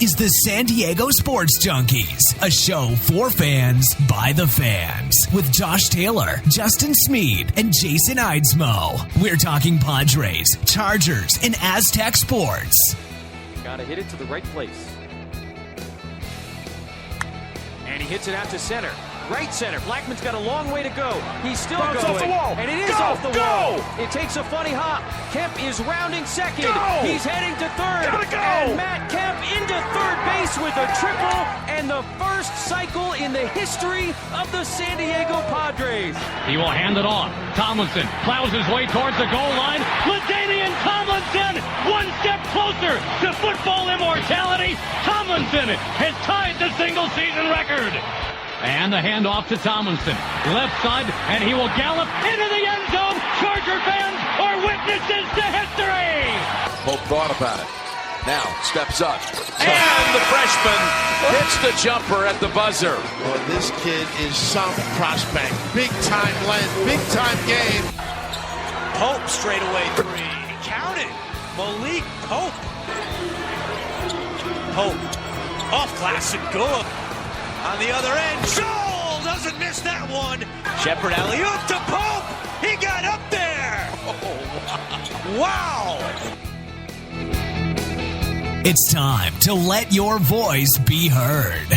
is the San Diego Sports Junkies, a show for fans by the fans, with Josh Taylor, Justin Smead, and Jason Eidsmoe. We're talking Padres, Chargers, and Aztec sports. Gotta hit it to the right place. And he hits it out to center. Right center. Blackman's got a long way to go. He's still going. Off the wall. And it is off the wall. It takes a funny hop. Kemp is rounding second. He's heading to third. And Matt Kemp into third base with a triple and the first cycle in the history of the San Diego Padres. He will hand it off. Tomlinson plows his way towards the goal line. LaDainian Tomlinson, one step closer to football immortality. Tomlinson has tied the single-season record. And the handoff to Tomlinson. Left side, and he will gallop into the end zone. Charger fans are witnesses to history. Pope thought about it. Now steps up. And the freshman hits the jumper at the buzzer. Well, this kid is some prospect. Big-time length, big-time game. Pope straightaway three. Count it. Malik Pope. Pope off classic goal. On the other end, Joel doesn't miss that one. Shepard alley-oop to Pope. He got up there. Oh, wow. It's time to let your voice be heard.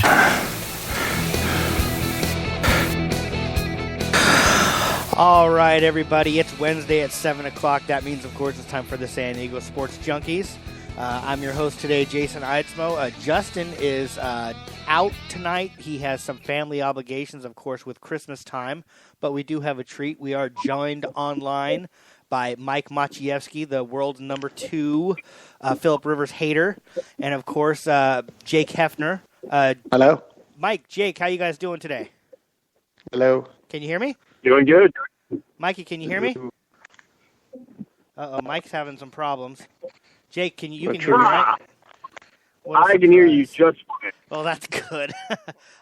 All right, everybody. It's Wednesday at 7 o'clock. That means, of course, it's time for the San Diego Sports Junkies. I'm your host today, Jason Eidsmoe. Justin is out tonight. He has some family obligations, of course, with Christmas time. But we do have a treat. We are joined online by Mike Maciejewski, the world's number 2 Phillip Rivers hater. And, of course, Jake Hefner. Hello. Mike, Jake, how you guys doing today? Hello. Can you hear me? Doing good. Mikey, can you hear me? Uh-oh, Mike's having some problems. Jake, can you hear me, right? I can hear you just fine. Well, that's good.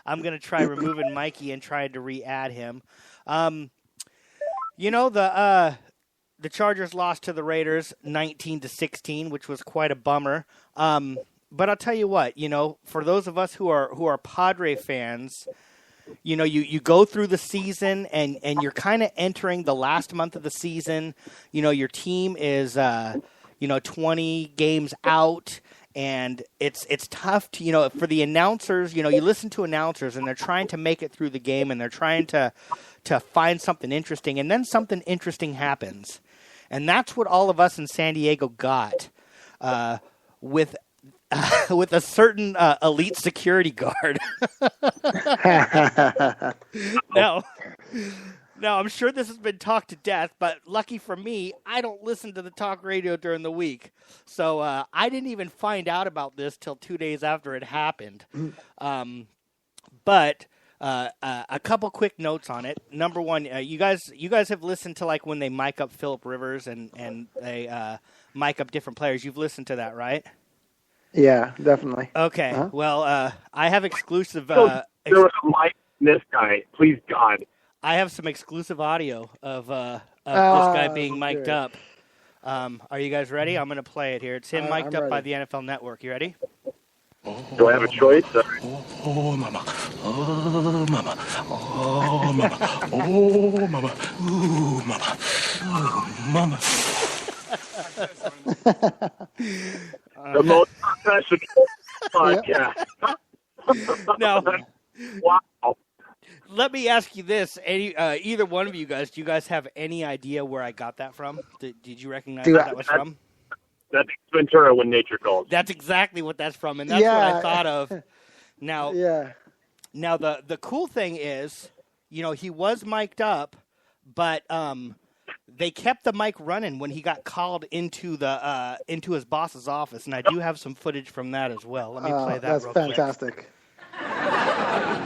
I'm going to try removing Mikey and trying to re-add him. The Chargers lost to the Raiders 19-16, which was quite a bummer. But I'll tell you what, for those of us who are Padre fans, you go through the season and you're kind of entering the last month of the season. Your team is 20 games out, and it's tough to, for the announcers, you listen to announcers and they're trying to make it through the game and they're trying to find something interesting, and then something interesting happens. And that's what all of us in San Diego got with a certain elite security guard. Now, I'm sure this has been talked to death, but lucky for me, I don't listen to the talk radio during the week. So I didn't even find out about this till 2 days after it happened. But a couple quick notes on it. Number one, you guys have listened to like when they mic up Phillip Rivers and they mic up different players. You've listened to that, right? Yeah, definitely. Okay. Uh-huh. Well, I have exclusive. This guy, please God. I have some exclusive audio of this guy being mic'd up. Are you guys ready? I'm going to play it here. It's him mic'd up by the NFL Network. You ready? Do I have a choice? Oh, mama. Oh, mama. Oh, mama. Oh, mama. Ooh, mama. Oh, mama. The most professional podcast. Now, wow. Let me ask you this. Either one of you guys, do you guys have any idea where I got that from? Did you recognize where that was from? That's Ventura, When Nature Calls. That's exactly what that's from, and that's what I thought of. Now, Now the cool thing is, he was mic'd up, but they kept the mic running when he got called into his boss's office, and I do have some footage from that as well. Let me play that real quick. That's fantastic.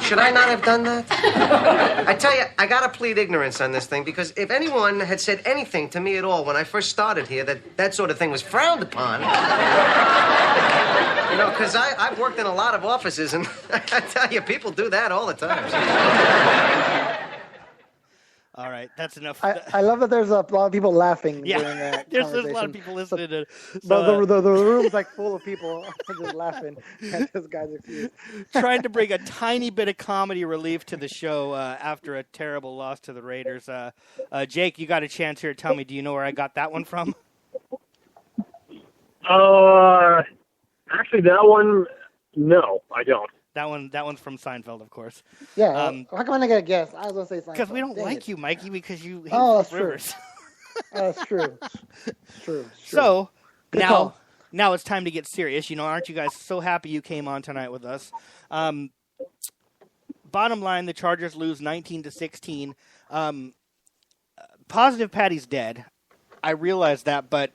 Should I not have done that? I tell you, I gotta plead ignorance on this thing, because if anyone had said anything to me at all when I first started here that sort of thing was frowned upon, because I've worked in a lot of offices, and I tell you, people do that all the time. All right, that's enough. I love that there's a lot of people laughing during that there's a conversation. lot of people listening to the room's like full of people just laughing at this guy's excuse. Trying to bring a tiny bit of comedy relief to the show after a terrible loss to the Raiders. Jake, you got a chance here. Tell me, do you know where I got that one from? Actually, that one, no, I don't. That one's from Seinfeld, of course. Yeah. How come I not get a guess? I was gonna say Seinfeld. Because we don't like you, Mikey, because you hate that's Rivers. That's true. True. So now it's time to get serious. Aren't you guys so happy you came on tonight with us? Bottom line, the Chargers lose 19-16. Positive Patty's dead. I realize that, but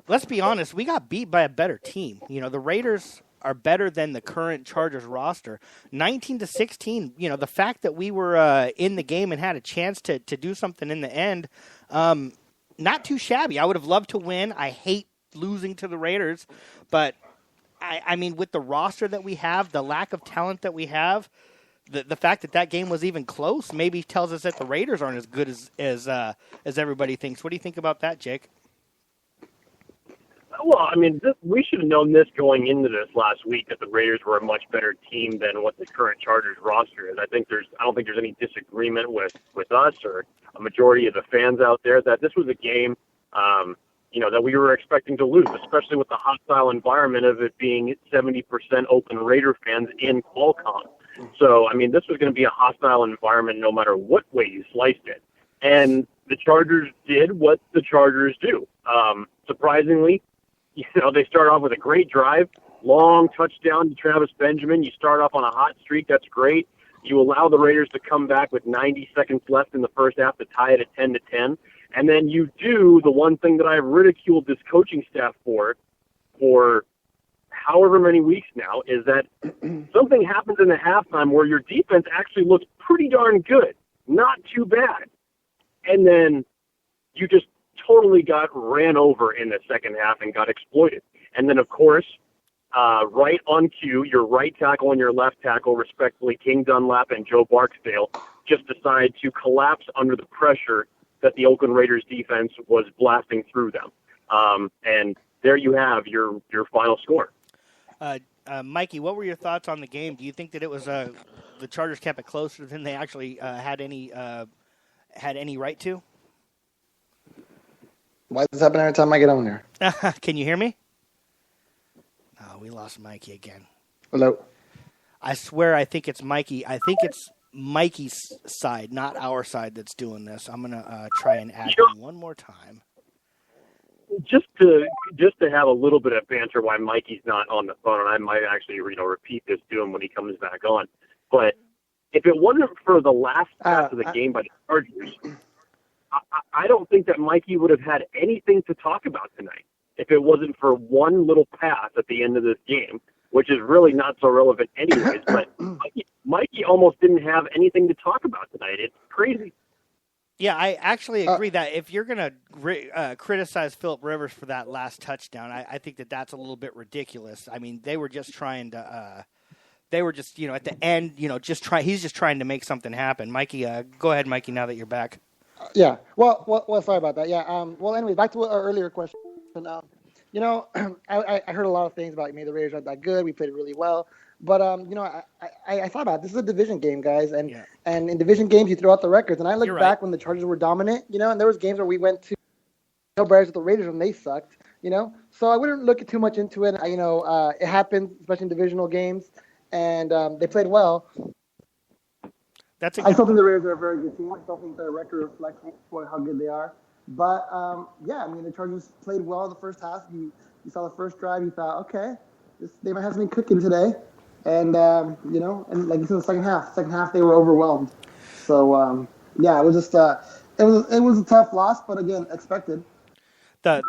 let's be honest, we got beat by a better team. The Raiders are better than the current Chargers roster. 19-16, the fact that we were in the game and had a chance to do something in the end, not too shabby. I would have loved to win. I hate losing to the Raiders, but I mean, with the roster that we have, the lack of talent that we have, the fact that game was even close maybe tells us that the Raiders aren't as good as everybody thinks. What do you think about that, Jake? Well, I mean, we should have known this going into this last week, that the Raiders were a much better team than what the current Chargers roster is. I don't think there's any disagreement with us or a majority of the fans out there that this was a game, that we were expecting to lose, especially with the hostile environment of it being 70% open Raider fans in Qualcomm. So, I mean, this was going to be a hostile environment no matter what way you sliced it. And the Chargers did what the Chargers do. Surprisingly, they start off with a great drive, long touchdown to Travis Benjamin. You start off on a hot streak. That's great. You allow the Raiders to come back with 90 seconds left in the first half to tie it at 10-10. And then you do the one thing that I've ridiculed this coaching staff for however many weeks now, is that something happens in the halftime where your defense actually looks pretty darn good. Not too bad. And then you just totally got ran over in the second half and got exploited. And then, of course, right on cue, your right tackle and your left tackle, respectively, King Dunlap and Joe Barksdale, just decide to collapse under the pressure that the Oakland Raiders defense was blasting through them. And there you have your final score. Mikey, what were your thoughts on the game? Do you think that it was the Chargers kept it closer than they actually had any right to? Why does this happen every time I get on there? Can you hear me? Oh, we lost Mikey again. Hello. I swear I think it's Mikey. I think it's Mikey's side, not our side, that's doing this. I'm going to try and add him one more time. Just to have a little bit of banter why Mikey's not on the phone, and I might actually repeat this to him when he comes back on. But if it wasn't for the last half of the game by the Chargers, I don't think that Mikey would have had anything to talk about tonight if it wasn't for one little pass at the end of this game, which is really not so relevant anyways. But Mikey almost didn't have anything to talk about tonight. It's crazy. Yeah, I actually agree that if you're going to criticize Phillip Rivers for that last touchdown, I think that that's a little bit ridiculous. I mean, they were just trying to they were just, at the end, he's just trying to make something happen. Mikey, go ahead, Mikey, now that you're back. Yeah. Well, sorry about that. Yeah. Well, anyway, back to our earlier question. I heard a lot of things about, the Raiders aren't that good. We played really well. But, I thought about it. This is a division game, guys. And in division games, you throw out the records. And I look back when the Chargers were dominant, and there was games where we went to Bears with the Raiders and they sucked, So I wouldn't look too much into it. It happens, especially in divisional games. And they played well. I still think the Raiders are a very good team. I still think their record reflects how good they are. But, the Chargers played well the first half. You saw the first drive. You thought, okay, they might have something cooking today. And, and like you said, the second half they were overwhelmed. So, it was just it was a tough loss, but, again, expected. The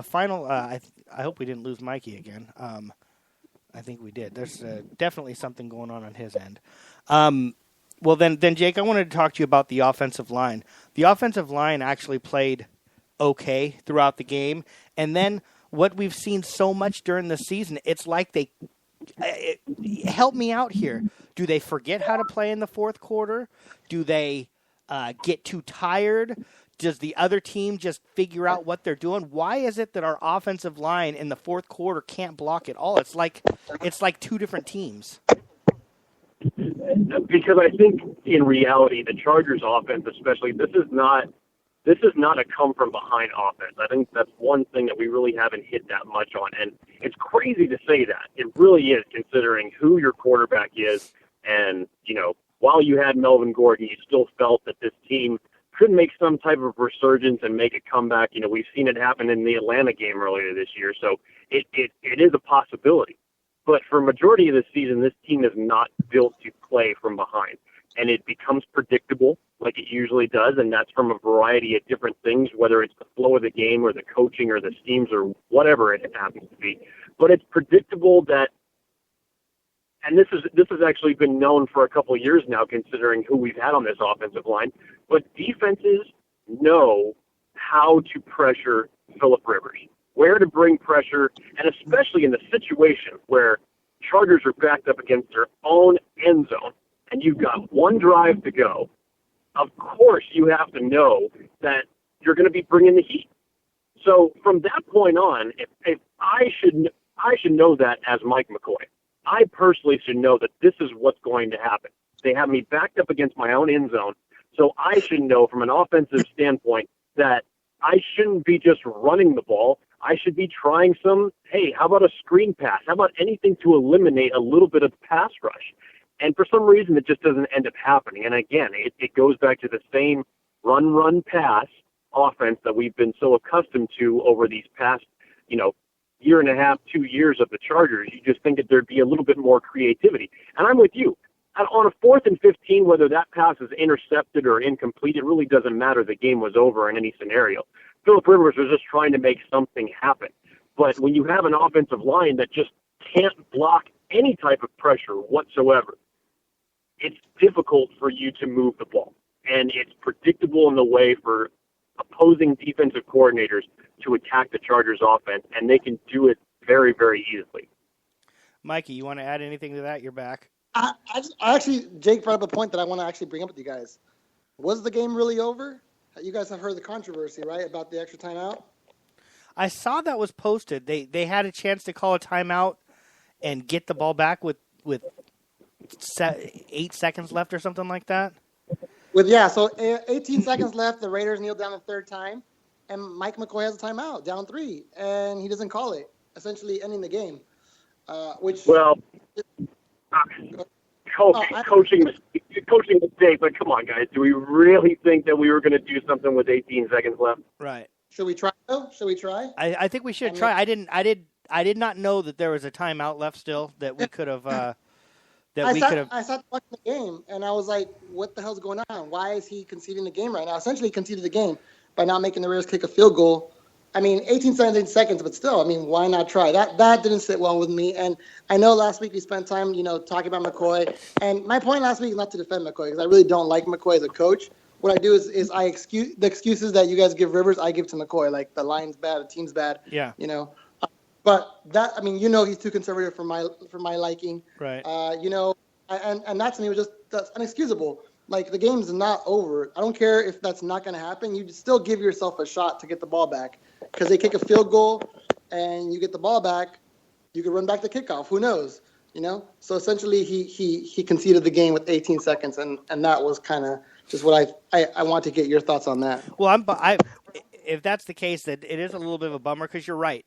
final I hope we didn't lose Mikey again. I think we did. There's definitely something going on his end. Well, then, Jake, I wanted to talk to you about the offensive line. The offensive line actually played okay throughout the game. And then what we've seen so much during the season, it's like they help me out here. Do they forget how to play in the fourth quarter? Do they get too tired? Does the other team just figure out what they're doing? Why is it that our offensive line in the fourth quarter can't block at all? It's like two different teams. Because I think in reality, the Chargers offense, especially, this is not a come from behind offense. I think that's one thing that we really haven't hit that much on. And it's crazy to say that. It really is, considering who your quarterback is. And, while you had Melvin Gordon, you still felt that this team could make some type of resurgence and make a comeback. We've seen it happen in the Atlanta game earlier this year. So it is a possibility. But for a majority of the season, this team is not built to play from behind. And it becomes predictable like it usually does, and that's from a variety of different things, whether it's the flow of the game or the coaching or the schemes or whatever it happens to be. But it's predictable that, and this has actually been known for a couple of years now, considering who we've had on this offensive line, but defenses know how to pressure Phillip Rivers, where to bring pressure, and especially in the situation where Chargers are backed up against their own end zone, and you've got one drive to go. Of course, you have to know that you're going to be bringing the heat. So from that point on, if I should know that as Mike McCoy. I personally should know that this is what's going to happen. They have me backed up against my own end zone, so I should know from an offensive standpoint that I shouldn't be just running the ball. I should be trying how about a screen pass? How about anything to eliminate a little bit of pass rush? And for some reason, it just doesn't end up happening. And again, it goes back to the same run, pass offense that we've been so accustomed to over these past, year and a half, 2 years of the Chargers. You just think that there'd be a little bit more creativity. And I'm with you. On a 4th and 15, whether that pass is intercepted or incomplete, it really doesn't matter. The game was over in any scenario. Phillip Rivers was just trying to make something happen. But when you have an offensive line that just can't block any type of pressure whatsoever, it's difficult for you to move the ball. And it's predictable in the way for opposing defensive coordinators to attack the Chargers offense, and they can do it very, very easily. Mikey, you want to add anything to that? You're back. I actually, Jake brought up a point that I want to actually bring up with you guys. Was the game really over? You guys have heard the controversy, right, about the extra timeout? I saw that was posted. They had a chance to call a timeout and get the ball back with 8 seconds left or something like that. So 18 seconds left. The Raiders kneel down the third time, and Mike McCoy has a timeout, down 3, and he doesn't call it, essentially ending the game. Coaching mistake, but come on, guys. Do we really think that we were going to do something with 18 seconds left? Right. Should we try, though? Should we try? I think we should try. I did not know that there was a timeout left still that we could have. I sat watching the game, and I was like, what the hell's going on? Why is he conceding the game right now? Essentially conceded the game by not making the Raiders kick a field goal. 18 seconds, but still, why not try? That didn't sit well with me. And I know last week we spent time, talking about McCoy. And my point last week is not to defend McCoy, because I really don't like McCoy as a coach. What I do is I excuse the excuses that you guys give Rivers, I give to McCoy. Like, the line's bad, the team's bad. Yeah. But that, he's too conservative for my liking. Right. And that to me was that's inexcusable. Like, the game's not over. I don't care if that's not going to happen. You still give yourself a shot to get the ball back, because they kick a field goal and you get the ball back. You could run back the kickoff. Who knows? So essentially he conceded the game with 18 seconds, and that was kind of just what I want to get your thoughts on that. Well, if that's the case, that it is a little bit of a bummer, because you're right.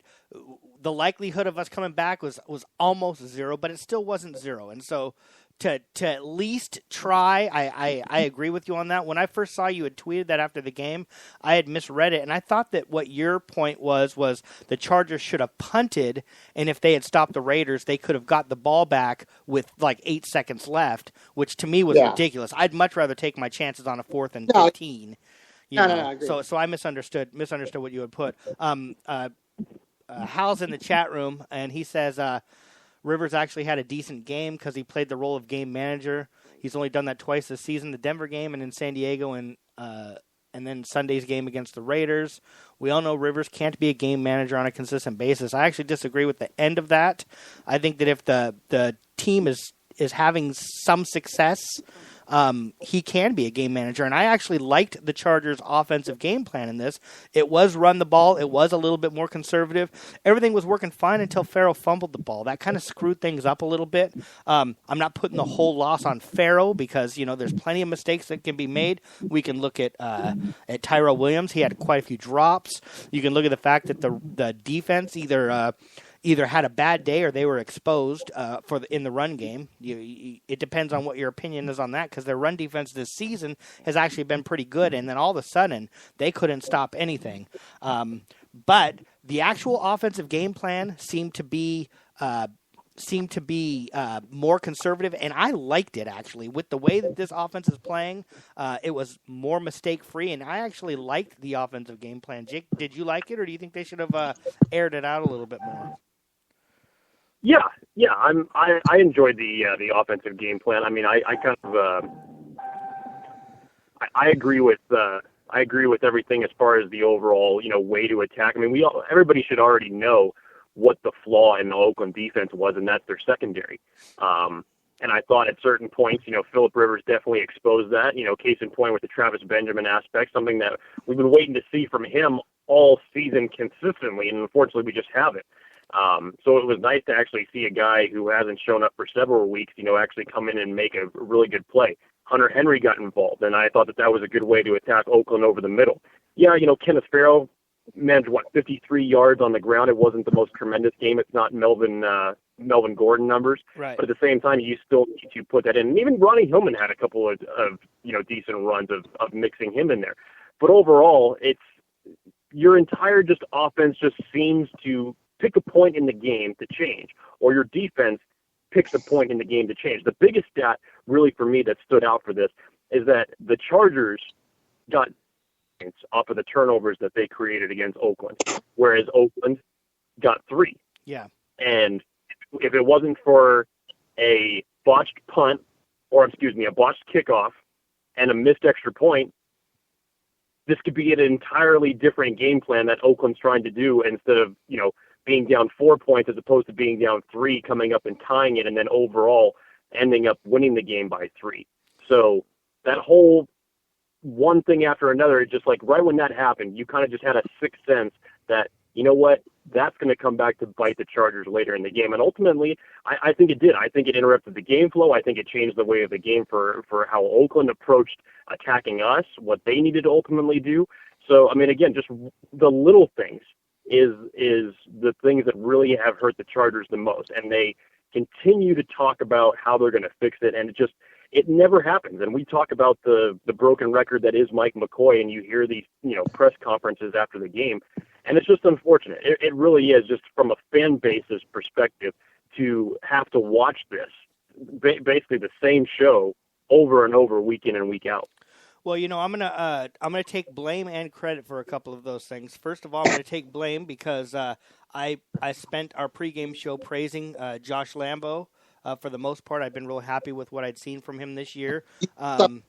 The likelihood of us coming back was almost 0, but it still wasn't 0. And so to at least try, I agree with you on that. When I first saw you had tweeted that after the game, I had misread it, and I thought that what your point was the Chargers should have punted, and if they had stopped the Raiders, they could have got the ball back with like 8 seconds left, which to me was ridiculous. I'd much rather take my chances on a 4th and 15. No, I agree. So I misunderstood what you had put. Hal's in the chat room, and he says Rivers actually had a decent game because he played the role of game manager. He's only done that twice this season, the Denver game and in San Diego, and then Sunday's game against the Raiders. We all know Rivers can't be a game manager on a consistent basis. I actually disagree with the end of that. I think that if the team is having some success, he can be a game manager. And I actually liked the Chargers' offensive game plan in this. It was run the ball. It was a little bit more conservative. Everything was working fine until Farrell fumbled the ball. That kind of screwed things up a little bit. I'm not putting the whole loss on Farrell because, there's plenty of mistakes that can be made. We can look at Tyrell Williams. He had quite a few drops. You can look at the fact that the defense either had a bad day or they were exposed in the run game. It depends on what your opinion is on that, because their run defense this season has actually been pretty good, and then all of a sudden they couldn't stop anything. But the actual offensive game plan seemed to be more conservative, and I liked it, actually. With the way that this offense is playing, it was more mistake-free, and I actually liked the offensive game plan. Jake, did you like it, or do you think they should have aired it out a little bit more? Yeah. I enjoyed the offensive game plan. I mean, I kind of I agree with everything as far as the overall way to attack. I mean, everybody should already know what the flaw in the Oakland defense was, and that's their secondary. And I thought at certain points, Phillip Rivers definitely exposed that. Case in point with the Travis Benjamin aspect, something that we've been waiting to see from him all season consistently, and unfortunately we just haven't. So it was nice to actually see a guy who hasn't shown up for several weeks, actually come in and make a really good play. Hunter Henry got involved, and I thought that was a good way to attack Oakland over the middle. Yeah, Kenneth Farrell managed 53 yards on the ground. It wasn't the most tremendous game. It's not Melvin Gordon numbers, right? But at the same time, you still need to put that in. And even Ronnie Hillman had a couple of decent runs of mixing him in there. But overall, it's your entire just offense just seems to pick a point in the game to change, or your defense picks a point in the game to change. The biggest stat really for me that stood out for this is that the Chargers got off of the turnovers that they created against Oakland, whereas Oakland got 3. Yeah. And if it wasn't for a botched punt, or a botched kickoff and a missed extra point, this could be an entirely different game plan that Oakland's trying to do, instead of, being down 4 points as opposed to being down 3, coming up and tying it, and then overall ending up winning the game by 3. So that whole one thing after another, it's just like right when that happened, you kind of just had a sixth sense that, that's going to come back to bite the Chargers later in the game. And ultimately, I think it did. I think it interrupted the game flow. I think it changed the way of the game for how Oakland approached attacking us, what they needed to ultimately do. So, I mean, again, just the little things is the things that really have hurt the Chargers the most. And they continue to talk about how they're going to fix it, and it never happens. And we talk about the broken record that is Mike McCoy, and you hear these, press conferences after the game, and it's just unfortunate. It really is, just from a fan base's perspective, to have to watch this, basically the same show over and over, week in and week out. Well, I'm gonna take blame and credit for a couple of those things. First of all, I'm gonna take blame because I spent our pregame show praising Josh Lambo. For the most part, I've been real happy with what I'd seen from him this year. And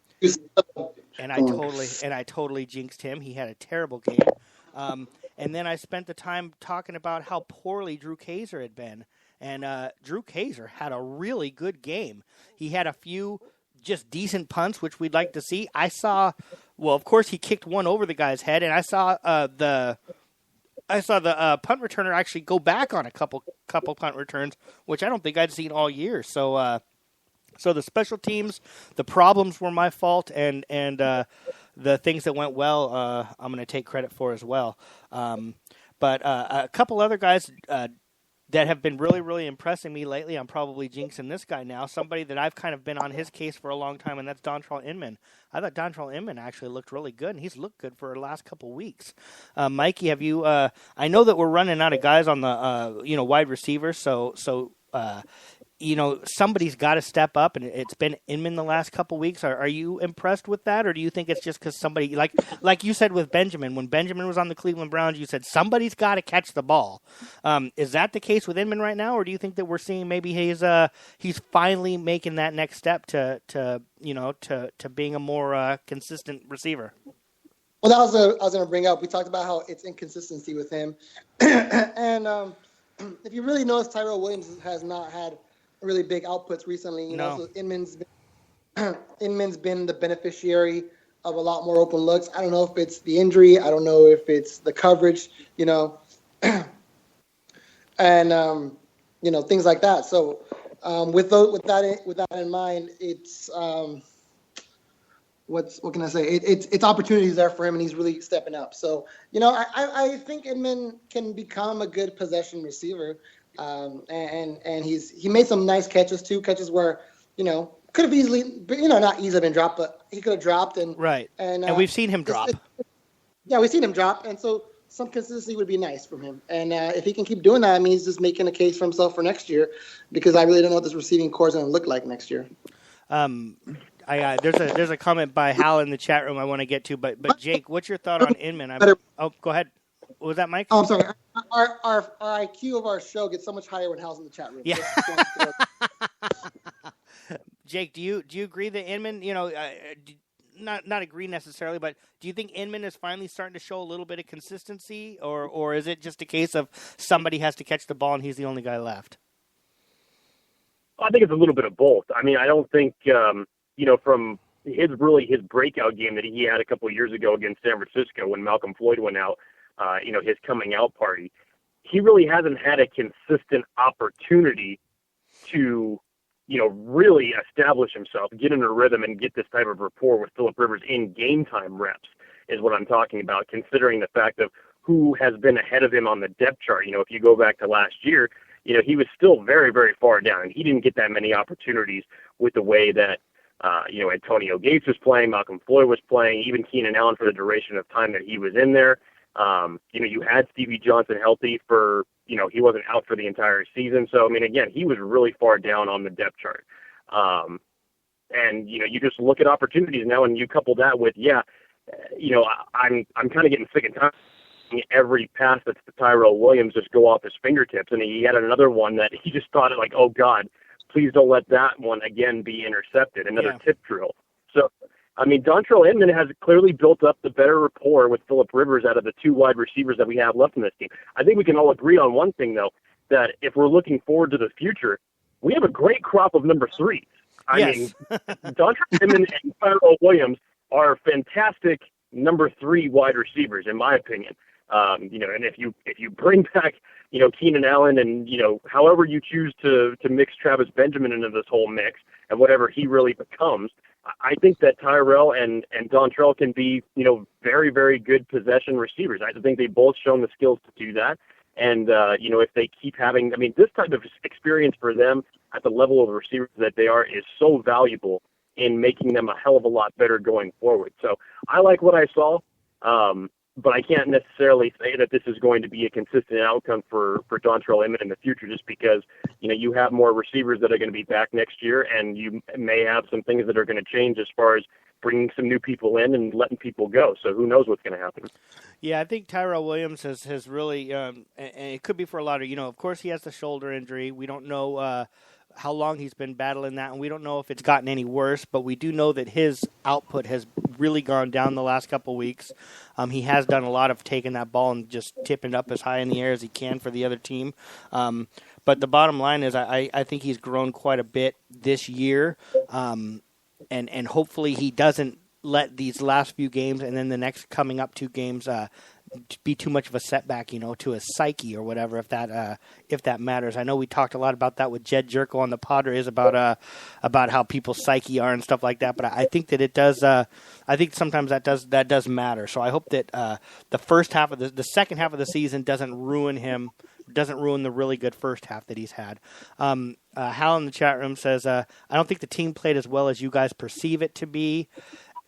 I totally jinxed him. He had a terrible game. And then I spent the time talking about how poorly Drew Kaiser had been. And Drew Kaiser had a really good game. He had a few just decent punts, which we'd like to see. Of course, he kicked one over the guy's head, and I saw the punt returner actually go back on a couple punt returns, which I don't think I'd seen all year. So the special teams, the problems were my fault, and the things that went well, I'm going to take credit for as well. But a couple other guys that have been really, really impressing me lately, I'm probably jinxing this guy now, somebody that I've kind of been on his case for a long time, and that's Dontrelle Inman. I thought Dontrelle Inman actually looked really good, and he's looked good for the last couple weeks. Mikey, have you I know that we're running out of guys on the wide receivers, so somebody's got to step up, and it's been Inman the last couple weeks. Are you impressed with that, or do you think it's just because somebody, like you said with Benjamin, when Benjamin was on the Cleveland Browns, you said somebody's got to catch the ball. Is that the case with Inman right now, or do you think that we're seeing maybe he's finally making that next step to being a more consistent receiver? Well, that was I was going to bring up. We talked about how it's inconsistency with him, and if you really notice, Tyrell Williams has not had really big outputs recently. So Inman's Inman's been the beneficiary of a lot more open looks. I don't know if it's the injury. I don't know if it's the coverage, and things like that. So with that in mind, it's what can I say? It's opportunities there for him, and he's really stepping up. So I think Inman can become a good possession receiver, and he made some nice catches too, catches where could have easily, not easily been dropped, but he could have dropped and right. And we've seen him drop. We've seen him drop, and so some consistency would be nice from him. And if he can keep doing that, I mean, he's just making a case for himself for next year, because I really don't know what this receiving corps is going to look like next year. There's a comment by Hal in the chat room I want to get to, but Jake, what's your thought on Inman? Go ahead. What was that, Mike? Oh, I'm sorry. Our IQ of our show gets so much higher when Hal's in the chat room. Yeah. Jake, do you agree that Inman, not agree necessarily, but do you think Inman is finally starting to show a little bit of consistency, or is it just a case of somebody has to catch the ball and he's the only guy left? I think it's a little bit of both. I mean, I don't think, from his breakout game that he had a couple of years ago against San Francisco when Malcolm Floyd went out, his coming out party, he really hasn't had a consistent opportunity to really establish himself, get in a rhythm, and get this type of rapport with Phillip Rivers in game time reps is what I'm talking about, considering the fact of who has been ahead of him on the depth chart. If you go back to last year, he was still very, very far down, and he didn't get that many opportunities with the way that, Antonio Gates was playing, Malcolm Floyd was playing, even Keenan Allen for the duration of time that he was in there. You had Stevie Johnson healthy for, he wasn't out for the entire season. So, I mean, again, he was really far down on the depth chart. And, you just look at opportunities now and you couple that with, I'm kind of getting sick and tired of every pass that's to Tyrell Williams just go off his fingertips. And he had another one that he just thought, like, oh, God, please don't let that one again be intercepted, another tip drill. So, I mean, Dontrelle Inman has clearly built up the better rapport with Phillip Rivers out of the two wide receivers that we have left in this team. I think we can all agree on one thing, though, that if we're looking forward to the future, we have a great crop of number threes. I mean, Dontrelle Inman and Tyrell Williams are fantastic number three wide receivers, in my opinion. And if you bring back, Keenan Allen and, however you choose to mix Travis Benjamin into this whole mix and whatever he really becomes, I think that Tyrell and Dontrelle can be, very, very good possession receivers. I think they've both shown the skills to do that. And, if they keep having, this type of experience for them at the level of receivers that they are is so valuable in making them a hell of a lot better going forward. So I like what I saw, but I can't necessarily say that this is going to be a consistent outcome for Dontrelle Inman in the future, just because, you have more receivers that are going to be back next year, and you may have some things that are going to change as far as bringing some new people in and letting people go. So who knows what's going to happen. Yeah, I think Tyrell Williams has really, and it could be for a lot of, of course he has the shoulder injury. We don't know how long he's been battling that, and we don't know if it's gotten any worse, but we do know that his output has really gone down the last couple weeks. He has done a lot of taking that ball and just tipping it up as high in the air as he can for the other team. But the bottom line is I think he's grown quite a bit this year, and hopefully he doesn't let these last few games and then the next coming up two games be too much of a setback, to his psyche or whatever, if that matters. I know we talked a lot about that with Jed Jerko on the Padres about how people's psyche are and stuff like that. But I think that it does. I think sometimes that does matter. So I hope that the first half of the second half of the season doesn't ruin the really good first half that he's had. Hal in the chat room says, I don't think the team played as well as you guys perceive it to be.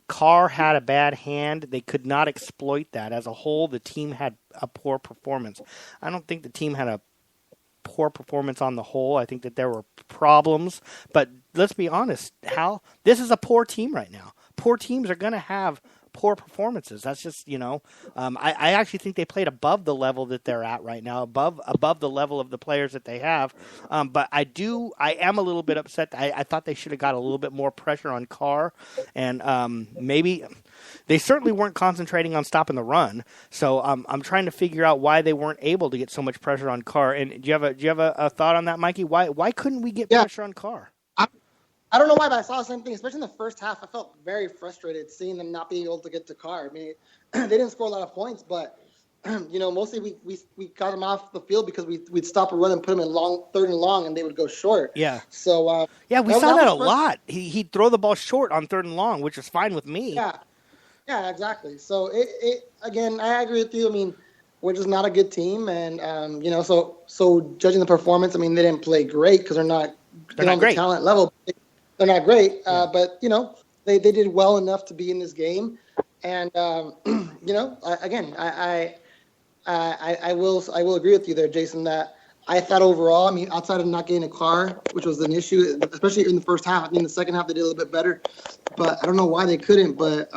Carr had a bad hand. They could not exploit that. As a whole, the team had a poor performance. I don't think the team had a poor performance on the whole. I think that there were problems. But let's be honest, Hal, this is a poor team right now. Poor teams are going to have poor performances. That's just, I actually think they played above the level that they're at right now, above the level of the players that they have. But I am a little bit upset. I thought they should have got a little bit more pressure on Carr, and maybe they certainly weren't concentrating on stopping the run. So I'm trying to figure out why they weren't able to get so much pressure on Carr. And do you have a thought on that, Mikey? Why couldn't we get pressure on Carr? I don't know why, but I saw the same thing, especially in the first half. I felt very frustrated seeing them not being able to get to Carr. I mean, they didn't score a lot of points, but mostly we got them off the field because we'd stop a run and put them in third and long, and they would go short. Yeah. So we saw that a lot. He'd throw the ball short on third and long, which was fine with me. Yeah, exactly. So it again, I agree with you. I mean, we're just not a good team, and so judging the performance, I mean, they didn't play great because they're not on the talent level. They're not great, but they did well enough to be in this game, and I will agree with you there, Jason, that I thought overall, I mean, outside of not getting a car, which was an issue, especially in the first half. I mean, the second half they did a little bit better, but I don't know why they couldn't. But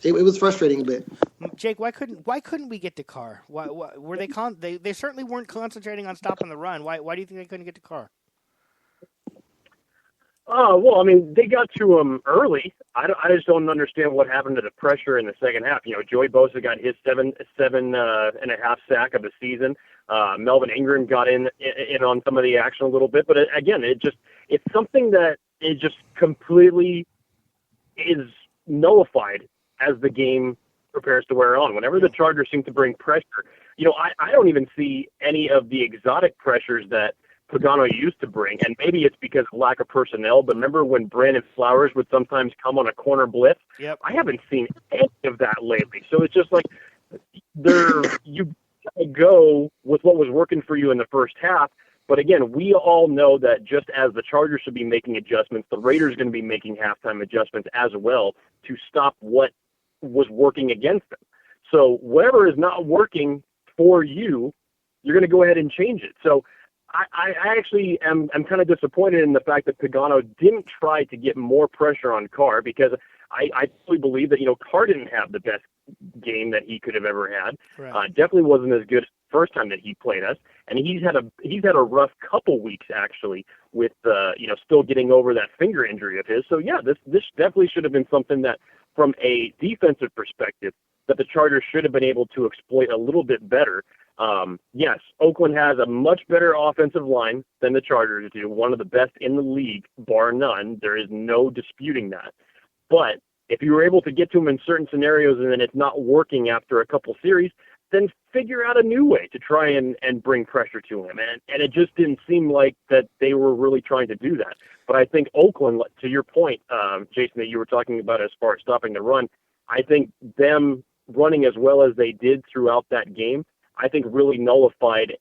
it was frustrating a bit. Jake, why couldn't we get to Carr? Why were they they certainly weren't concentrating on stopping the run. Why do you think they couldn't get to Carr? Well, I mean, they got to him early. I just don't understand what happened to the pressure in the second half. Joey Bosa got his seven and a half sack of the season. Melvin Ingram got in on some of the action a little bit, but again, it's something that it just completely is nullified as the game prepares to wear on. Whenever the Chargers seem to bring pressure, I don't even see any of the exotic pressures that Pagano used to bring, and maybe it's because of lack of personnel, but remember when Brandon Flowers would sometimes come on a corner blitz? Yep. I haven't seen any of that lately. So it's just like you go with what was working for you in the first half. But again, we all know that just as the Chargers should be making adjustments, the Raiders are going to be making halftime adjustments as well to stop what was working against them. So whatever is not working for you, you're going to go ahead and change it. So I actually am kind of disappointed in the fact that Pagano didn't try to get more pressure on Carr, because I truly believe that, Carr didn't have the best game that he could have ever had. Right. Definitely wasn't as good as the first time that he played us. And he's had a rough couple weeks actually with, still getting over that finger injury of his. So yeah, this definitely should have been something that from a defensive perspective that the Chargers should have been able to exploit a little bit better. Yes, Oakland has a much better offensive line than the Chargers do, one of the best in the league, bar none. There is no disputing that. But if you were able to get to him in certain scenarios and then it's not working after a couple series, then figure out a new way to try and bring pressure to him. And it just didn't seem like that they were really trying to do that. But I think Oakland, to your point, Jason, that you were talking about as far as stopping the run, I think them running as well as they did throughout that game, I think really nullified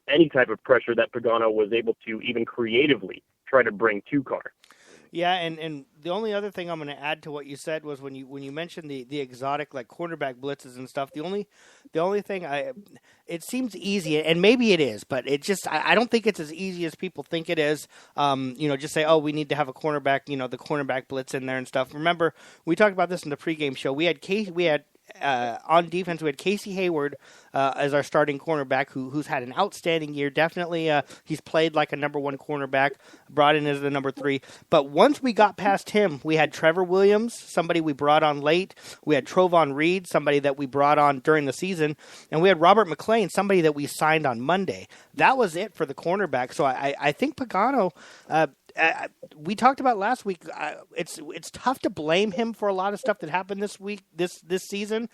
any type of pressure that Pagano was able to even creatively try to bring to Carr. Yeah, and the only other thing I'm going to add to what you said was when you mentioned the exotic like cornerback blitzes and stuff. The only thing it seems easy, and maybe it is, but it just I don't think it's as easy as people think it is. Just say, oh, we need to have a cornerback, the cornerback blitz in there and stuff. Remember, we talked about this in the pregame show. We had on defense, we had Casey Hayward as our starting cornerback, who's had an outstanding year. Definitely, he's played like a number one cornerback, brought in as the number 3. But once we got past him, we had Trevor Williams, somebody we brought on late. We had Trovon Reed, somebody that we brought on during the season. And we had Robert McClain, somebody that we signed on Monday. That was it for the cornerback. So I think Pagano... we talked about last week. It's tough to blame him for a lot of stuff that happened this week, this season,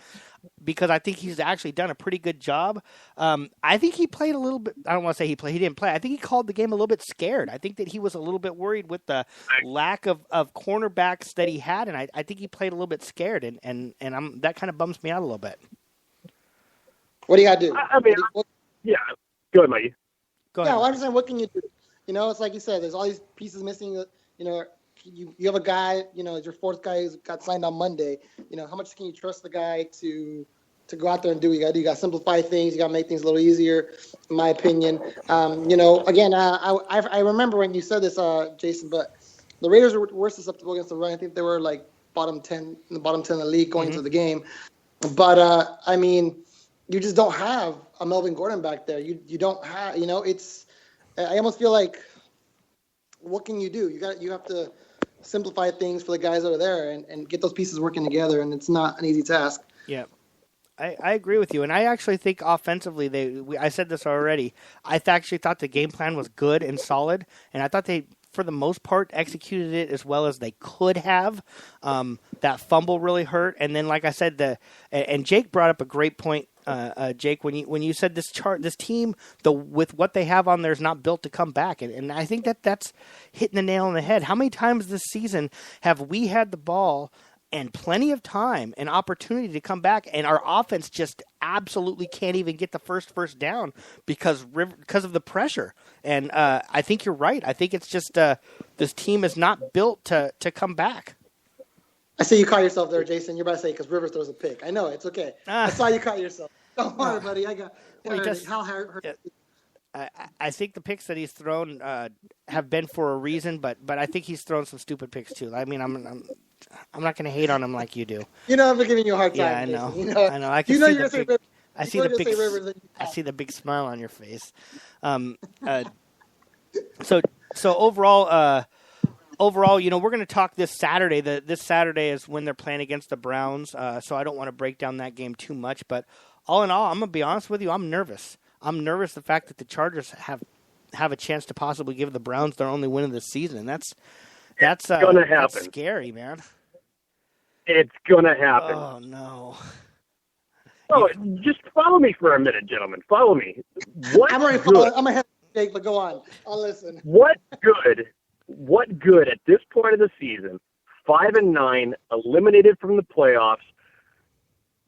because I think he's actually done a pretty good job. I think he played a little bit. I don't want to say he didn't play. I think he called the game a little bit scared. I think that he was a little bit worried with the lack of cornerbacks that he had, and I think he played a little bit scared, and that kind of bums me out a little bit. What do you got to do? I mean, yeah. Go ahead, Mikey. Go ahead. Yeah, well, I'm saying, what can you do? It's like you said, there's all these pieces missing. You have a guy, your fourth guy who's got signed on Monday. How much can you trust the guy to go out there and do what you got to do? You got to simplify things. You got to make things a little easier, in my opinion. Again, I remember when you said this, Jason, but the Raiders were susceptible against the run. I think they were like bottom 10 in the league going into the game. But, I mean, you just don't have a Melvin Gordon back there. You don't have, I almost feel like, what can you do? You have to simplify things for the guys over there and get those pieces working together, and it's not an easy task. Yeah, I agree with you, and I actually think offensively, I said this already, I actually thought the game plan was good and solid, and I thought they for the most part, executed it as well as they could have. That fumble really hurt. And then, like I said, and Jake brought up a great point, Jake, when you said this team, with what they have on there is not built to come back. And I think that's hitting the nail on the head. How many times this season have we had the ball and plenty of time and opportunity to come back, and our offense just absolutely can't even get the first down because of the pressure? And I think you're right. I think it's just this team is not built to come back. I see you caught yourself there, Jason. You're about to say because Rivers throws a pick. I know it's okay. I saw you caught yourself. Don't worry, buddy. I got. How hurt? I think the picks that he's thrown have been for a reason, but I think he's thrown some stupid picks too. I mean, I'm not going to hate on him like you do. You know, I've been giving you a hard time. Yeah, I know. You know, I know. I can see the big. I see the big. I see the big smile on your face. So overall, you know, we're going to talk this Saturday. This Saturday is when they're playing against the Browns. So I don't want to break down that game too much. But all in all, I'm going to be honest with you. I'm nervous. I'm nervous the fact that the Chargers have a chance to possibly give the Browns their only win of the season. And that's going to happen. That's scary, man. It's going to happen. Oh, no. Oh, just follow me for a minute, gentlemen. Follow me. I'm going to head Jake, but go on. I'll listen. What good at this point of the season, 5-9, eliminated from the playoffs,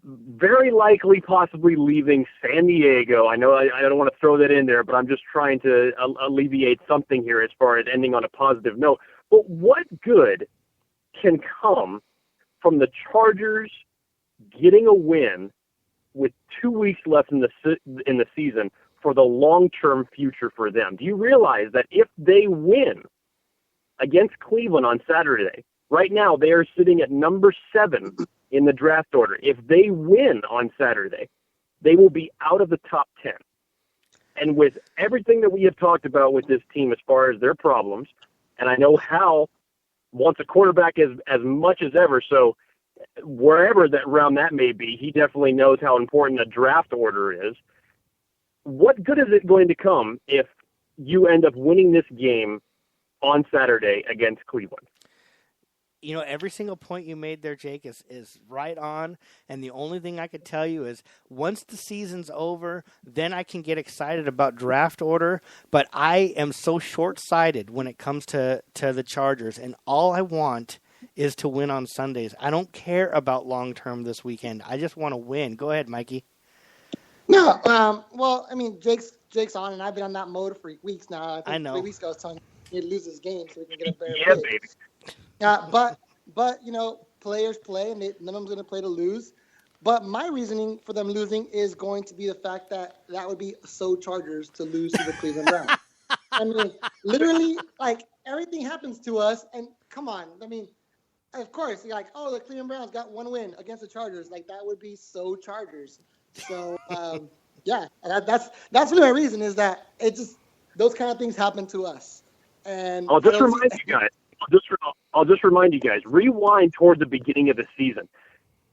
very likely possibly leaving San Diego. I know I don't want to throw that in there, but I'm just trying to alleviate something here as far as ending on a positive note. But what good can come from the Chargers getting a win with 2 weeks left in the season for the long-term future for them? Do you realize that if they win against Cleveland on Saturday, right now they are sitting at number 7 in the draft order. If they win on Saturday, they will be out of the top 10. And with everything that we have talked about with this team as far as their problems, and I know Hal wants a quarterback as much as ever, so wherever that round that may be, he definitely knows how important a draft order is. What good is it going to come if you end up winning this game on Saturday against Cleveland? You know, every single point you made there, Jake, is right on. And the only thing I could tell you is once the season's over, then I can get excited about draft order. But I am so short-sighted when it comes to the Chargers. And all I want is to win on Sundays. I don't care about long-term this weekend. I just want to win. Go ahead, Mikey. No, well, I mean, Jake's on, and I've been on that mode for weeks now. I know. 3 weeks ago I was telling him he lose his game so we can get a better Yeah, baby. But you know, players play, and none of them's going to play to lose. But my reasoning for them losing is going to be the fact that would be so Chargers to lose to the Cleveland Browns. I mean, literally, like, everything happens to us, and come on, I mean, of course, you're like, oh, the Cleveland Browns got one win against the Chargers. Like, that would be so Chargers. So, yeah, that's really my reason is that it just those kind of things happen to us. And I'll just remind you guys. I'll just remind you guys. Rewind toward the beginning of the season.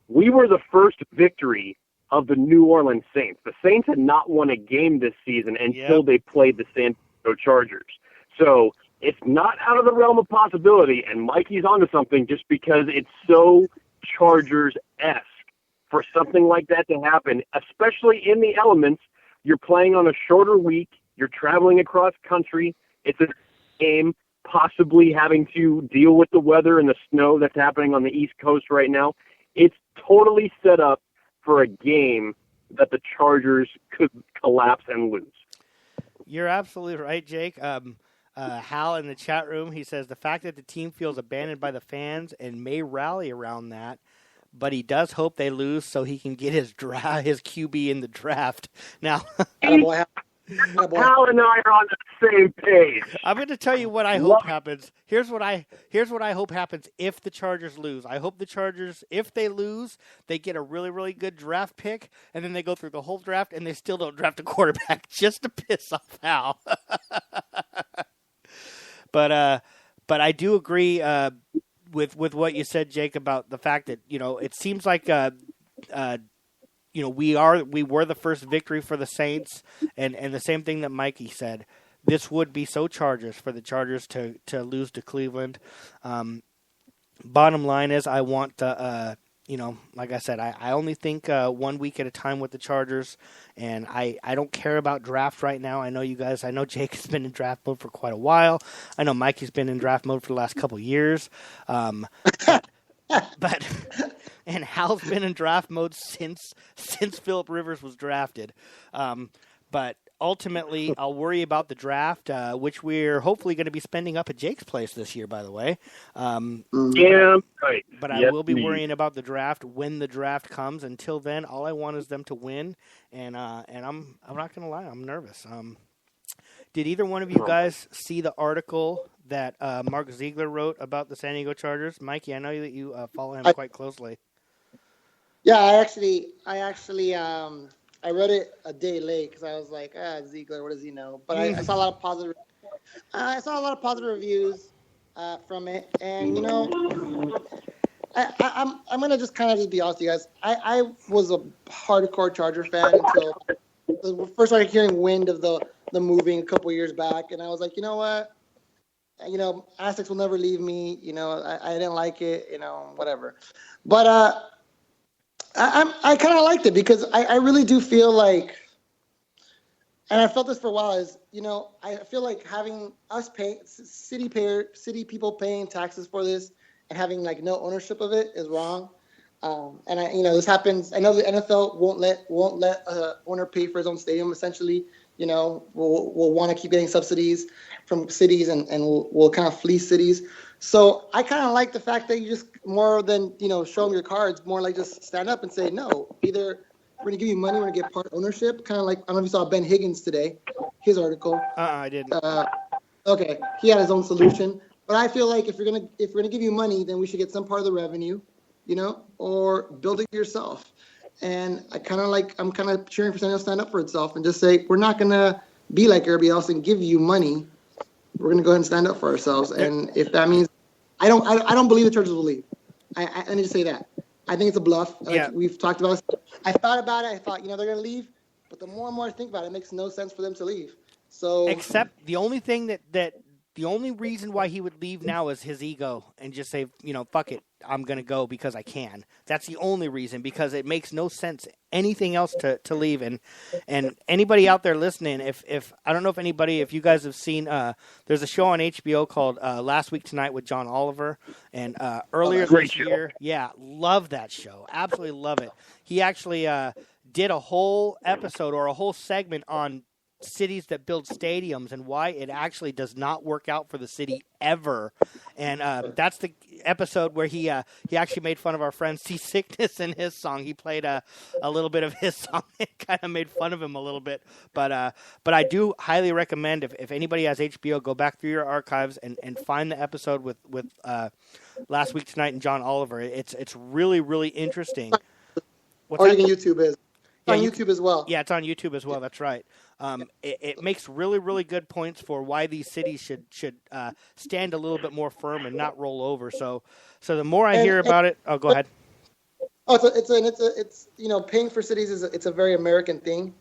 We were the first victory of the New Orleans Saints. The Saints had not won a game this season until they played the San Diego Chargers. So it's not out of the realm of possibility, and Mikey's onto something just because it's so Chargers-esque for something like that to happen, especially in the elements. You're playing on a shorter week. You're traveling across country. It's a game, possibly having to deal with the weather and the snow that's happening on the East Coast right now. It's totally set up for a game that the Chargers could collapse and lose. You're absolutely right, Jake. Hal in the chat room, he says the fact that the team feels abandoned by the fans and may rally around that, but he does hope they lose so he can get his QB in the draft. Now, Hal and I are on the same page. I'm going to tell you what I hope happens. Here's what I hope happens if the Chargers lose. I hope the Chargers, if they lose, they get a really, really good draft pick, and then they go through the whole draft, and they still don't draft a quarterback just to piss off Hal. But I do agree with what you said, Jake, about the fact that, you know, it seems like you know, we were the first victory for the Saints, and the same thing that Mikey said. this would be so Chargers for the Chargers to lose to Cleveland. Bottom line is I want like I said, I only think 1 week at a time with the Chargers, and I don't care about draft right now. I know Jake has been in draft mode for quite a while. I know Mikey's been in draft mode for the last couple of years. But and Hal's been in draft mode since Phillip Rivers was drafted. But ultimately, I'll worry about the draft, which we're hopefully going to be spending up at Jake's place this year, by the way. Yeah, right. But I will be worrying about the draft when the draft comes. Until then, all I want is them to win, and I'm not going to lie, I'm nervous. Did either one of you guys see the article that Mark Ziegler wrote about the San Diego Chargers? Mikey, I know that you follow him quite closely. Yeah, I read it a day late because I was like, Ziegler, what does he know? But I saw a lot of positive. I saw a lot of positive reviews from it, and I'm gonna just kind of just be honest with you guys. I was a hardcore Charger fan until I first started hearing wind of the moving a couple years back, and I was like, you know what? Aztecs will never leave me. I didn't like it. Whatever. But I kind of liked it because I really do feel like, and I felt this for a while, is, I feel like having us pay city people paying taxes for this and having like no ownership of it is wrong. And this happens. I know the NFL won't let owner pay for his own stadium. Essentially, we'll want to keep getting subsidies from cities and we'll kind of fleece cities. So I kind of like the fact that you just, more than, show them your cards, more like just stand up and say, no, either we're going to give you money, we're going to get part ownership. Kind of like, I don't know if you saw Ben Higgins today, his article. I didn't. Okay. He had his own solution. But I feel like if we're going to give you money, then we should get some part of the revenue, or build it yourself. And I'm kind of cheering for San Diego to stand up for itself and just say, we're not going to be like everybody else and give you money. We're going to go ahead and stand up for ourselves. And if that means, I don't believe the Chargers will leave. I need to say that. I think it's a bluff. We've talked about it. I thought about it. I thought, they're going to leave. But the more and more I think about it, it makes no sense for them to leave. So, except the only thing the only reason why he would leave now is his ego and just say, fuck it, I'm going to go because I can. That's the only reason, because it makes no sense anything else to leave. And anybody out there listening, if I don't know if you guys have seen, there's a show on HBO called Last Week Tonight with John Oliver. And earlier this year, love that show. Absolutely love it. He actually did a whole episode or a whole segment on cities that build stadiums and why it actually does not work out for the city ever. And that's the episode where he actually made fun of our friend Seasickness in his song. He played a little bit of his song and kind of made fun of him a little bit. But I do highly recommend, if anybody has HBO, go back through your archives and find the episode with Last Week Tonight and John Oliver. It's really, really interesting. You can YouTube it. On YouTube as well. Yeah, it's on YouTube as well. That's right. It makes really, really good points for why these cities should stand a little bit more firm and not roll over. So the more I hear about it, go ahead. Oh, it's paying for cities it's a very American thing.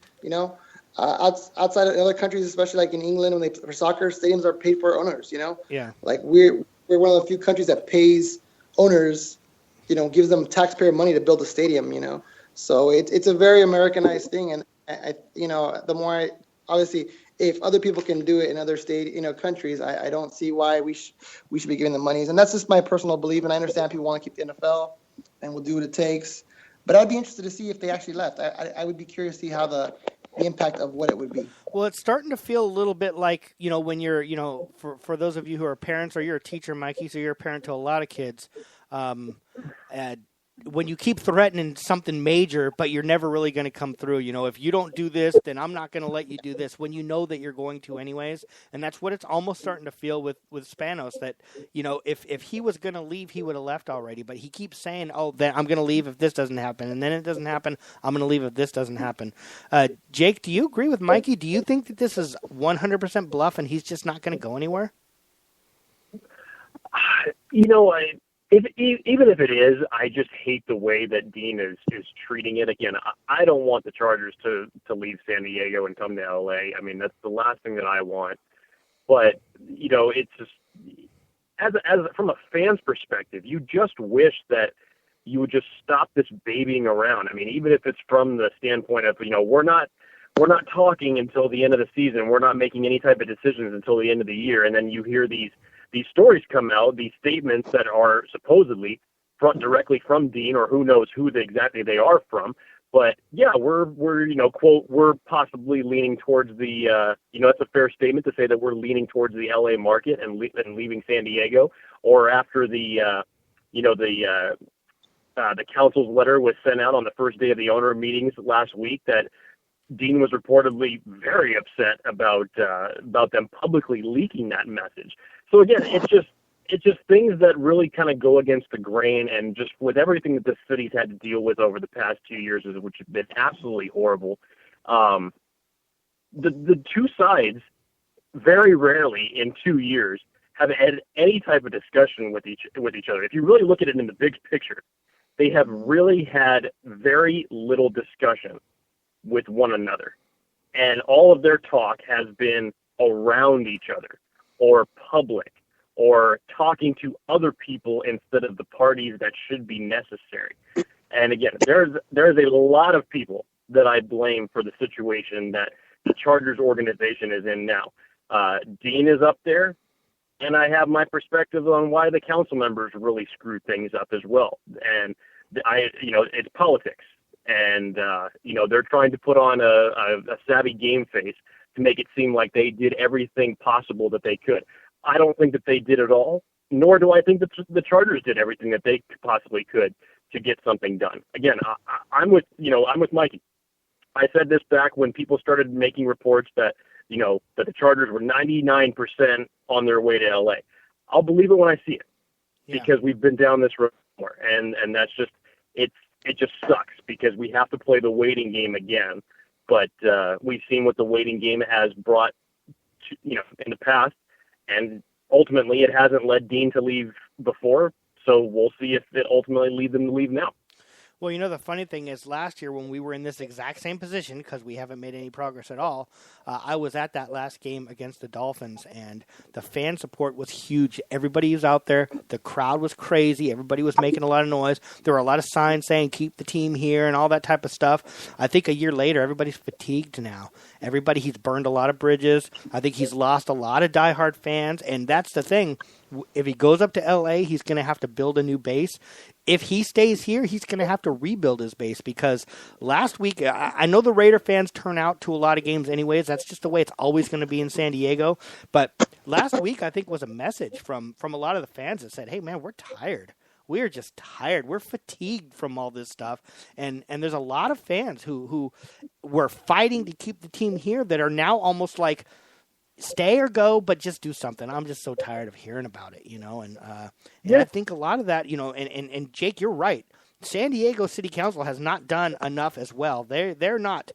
Outside of other countries, especially like in England, for soccer, stadiums are paid for owners. Yeah. Like we're one of the few countries that pays owners, gives them taxpayer money to build a stadium. So it's a very Americanized thing, and the more obviously, if other people can do it in other countries, I don't see why we should be giving them monies. And that's just my personal belief. And I understand people want to keep the NFL, and we'll do what it takes. But I'd be interested to see if they actually left. I would be curious to see how the impact of what it would be. Well, it's starting to feel a little bit like, when you're, for those of you who are parents, or you're a teacher, Mikey, so you're a parent to a lot of kids. When you keep threatening something major, but you're never really going to come through, if you don't do this, then I'm not going to let you do this, when you know that you're going to anyways. And that's what it's almost starting to feel with Spanos, that, if he was going to leave, he would have left already. But he keeps saying, then I'm going to leave if this doesn't happen. And then it doesn't happen. I'm going to leave if this doesn't happen. Jake, do you agree with Mikey? Do you think that this is 100% bluff and he's just not going to go anywhere? Even if it is, I just hate the way that Dean is treating it. Again, I don't want the Chargers to leave San Diego and come to LA. I mean, that's the last thing that I want. But, it's just, as from a fan's perspective, you just wish that you would just stop this babying around. I mean, even if it's from the standpoint of, we're not talking until the end of the season. We're not making any type of decisions until the end of the year. And then you hear these stories come out, these statements that are supposedly directly from Dean, or who knows who exactly they are from. But yeah, we're quote, we're possibly leaning towards the, it's a fair statement to say that we're leaning towards the LA market and leaving San Diego, or after the council's letter was sent out on the first day of the owner meetings last week, that Dean was reportedly very upset about them publicly leaking that message. So again, it's just things that really kind of go against the grain, and just with everything that the city's had to deal with over the past 2 years, which have been absolutely horrible. The two sides very rarely in 2 years have had any type of discussion with each other. If you really look at it in the big picture, they have really had very little discussion with one another. And all of their talk has been around each other, or public, or talking to other people instead of the parties that should be necessary. And again, there's a lot of people that I blame for the situation that the Chargers organization is in now. Dean is up there, and I have my perspective on why the council members really screwed things up as well. And it's politics. And, they're trying to put on a savvy game face to make it seem like they did everything possible that they could. I don't think that they did it all, nor do I think that the Chargers did everything that they possibly could to get something done. Again, I'm with Mikey. I said this back when people started making reports that, that the Chargers were 99% on their way to LA. I'll believe it when I see it, because we've been down this road before, and that's just, it just sucks because we have to play the waiting game again. But we've seen what the waiting game has brought to, in the past, and ultimately it hasn't led Dean to leave before. So we'll see if it ultimately leads them to leave now. Well, the funny thing is, last year when we were in this exact same position, because we haven't made any progress at all, I was at that last game against the Dolphins, and the fan support was huge. Everybody was out there. The crowd was crazy. Everybody was making a lot of noise. There were a lot of signs saying, keep the team here and all that type of stuff. I think a year later, everybody's fatigued now. He's burned a lot of bridges. I think he's lost a lot of diehard fans, and that's the thing. If he goes up to L.A., he's going to have to build a new base. If he stays here, he's going to have to rebuild his base, because last week, I know the Raider fans turn out to a lot of games anyways. That's just the way it's always going to be in San Diego. But last week, I think, was a message from a lot of the fans that said, hey, man, we're tired. We're just tired. We're fatigued from all this stuff. And there's a lot of fans who were fighting to keep the team here that are now almost like, stay or go, but just do something. I'm just so tired of hearing about it, and I think a lot of that, and Jake, you're right. San Diego City Council has not done enough as well. They're not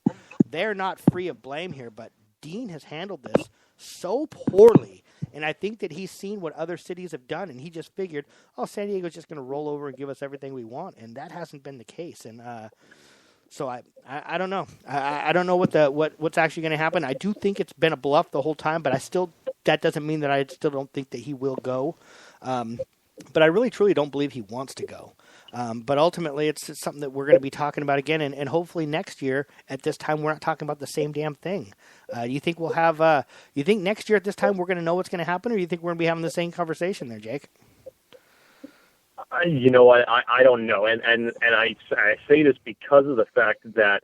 free of blame here, but Dean has handled this so poorly, and I think that he's seen what other cities have done, and he just figured, San Diego's just going to roll over and give us everything we want, and that hasn't been the case, and so I don't know. I don't know what's actually going to happen. I do think it's been a bluff the whole time, but that doesn't mean that I still don't think that he will go. But I really truly don't believe he wants to go. But ultimately, it's something that we're going to be talking about again, and hopefully next year at this time we're not talking about the same damn thing. You think we'll have? You think next year at this time we're going to know what's going to happen, or do you think we're going to be having the same conversation there, Jake? I don't know, and I say this because of the fact that,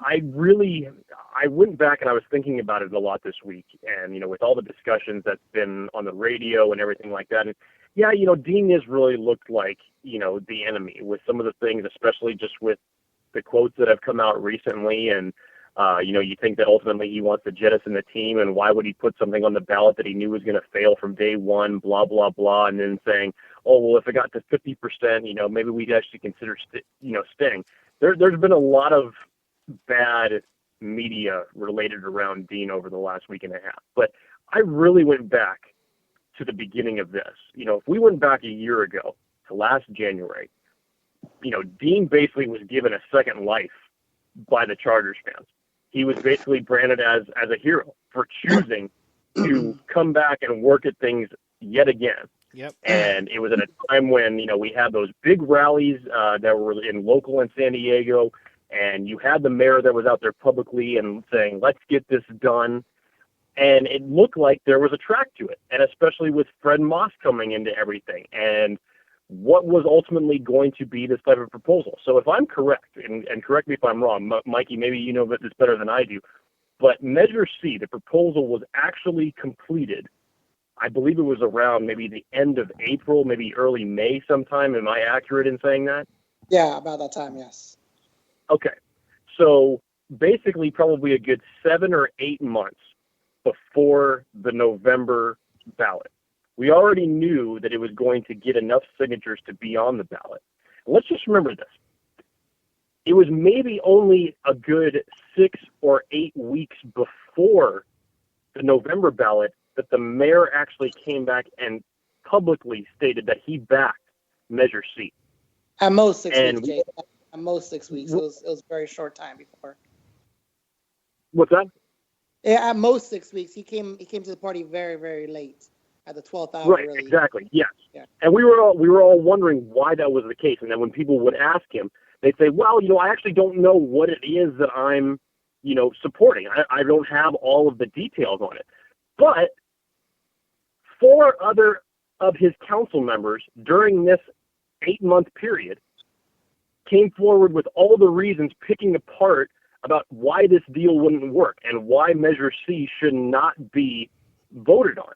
I went back and I was thinking about it a lot this week, and with all the discussions that's been on the radio and everything like that, and Dean has really looked like the enemy with some of the things, especially just with the quotes that have come out recently, and you think that ultimately he wants to jettison the team, and why would he put something on the ballot that he knew was going to fail from day one, blah, blah, blah, and then saying, oh, well, if it got to 50%, maybe we'd actually consider, staying. There's been a lot of bad media related around Dean over the last week and a half. But I really went back to the beginning of this. If we went back a year ago to last January, Dean basically was given a second life by the Chargers fans. He was basically branded as a hero for choosing to come back and work at things yet again. Yep. And it was at a time when, we had those big rallies that were in local in San Diego, and you had the mayor that was out there publicly and saying, let's get this done. And it looked like there was a track to it, and especially with Fred Moss coming into everything and what was ultimately going to be this type of proposal. So if I'm correct, and correct me if I'm wrong, Mikey, maybe you know this better than I do, but Measure C, the proposal was actually completed. I believe it was around maybe the end of April, maybe early May sometime. Am I accurate in saying that? Yeah, about that time, yes. Okay. So basically probably a good 7 or 8 months before the November ballot. We already knew that it was going to get enough signatures to be on the ballot. Let's just remember this. It was maybe only a good 6 or 8 weeks before the November ballot that the mayor actually came back and publicly stated that he backed Measure C. At most 6 weeks, Jay. At most 6 weeks. It was a very short time before. What's that? Yeah, at most 6 weeks. He came to the party very, very late, at the 12th hour. Right, really. exactly. Yes. Yeah. And we were all wondering why that was the case. And then when people would ask him, they'd say, well, I actually don't know what it is that I'm, supporting. I don't have all of the details on it. But 4 other of his council members during this 8-month period came forward with all the reasons picking apart about why this deal wouldn't work and why Measure C should not be voted on.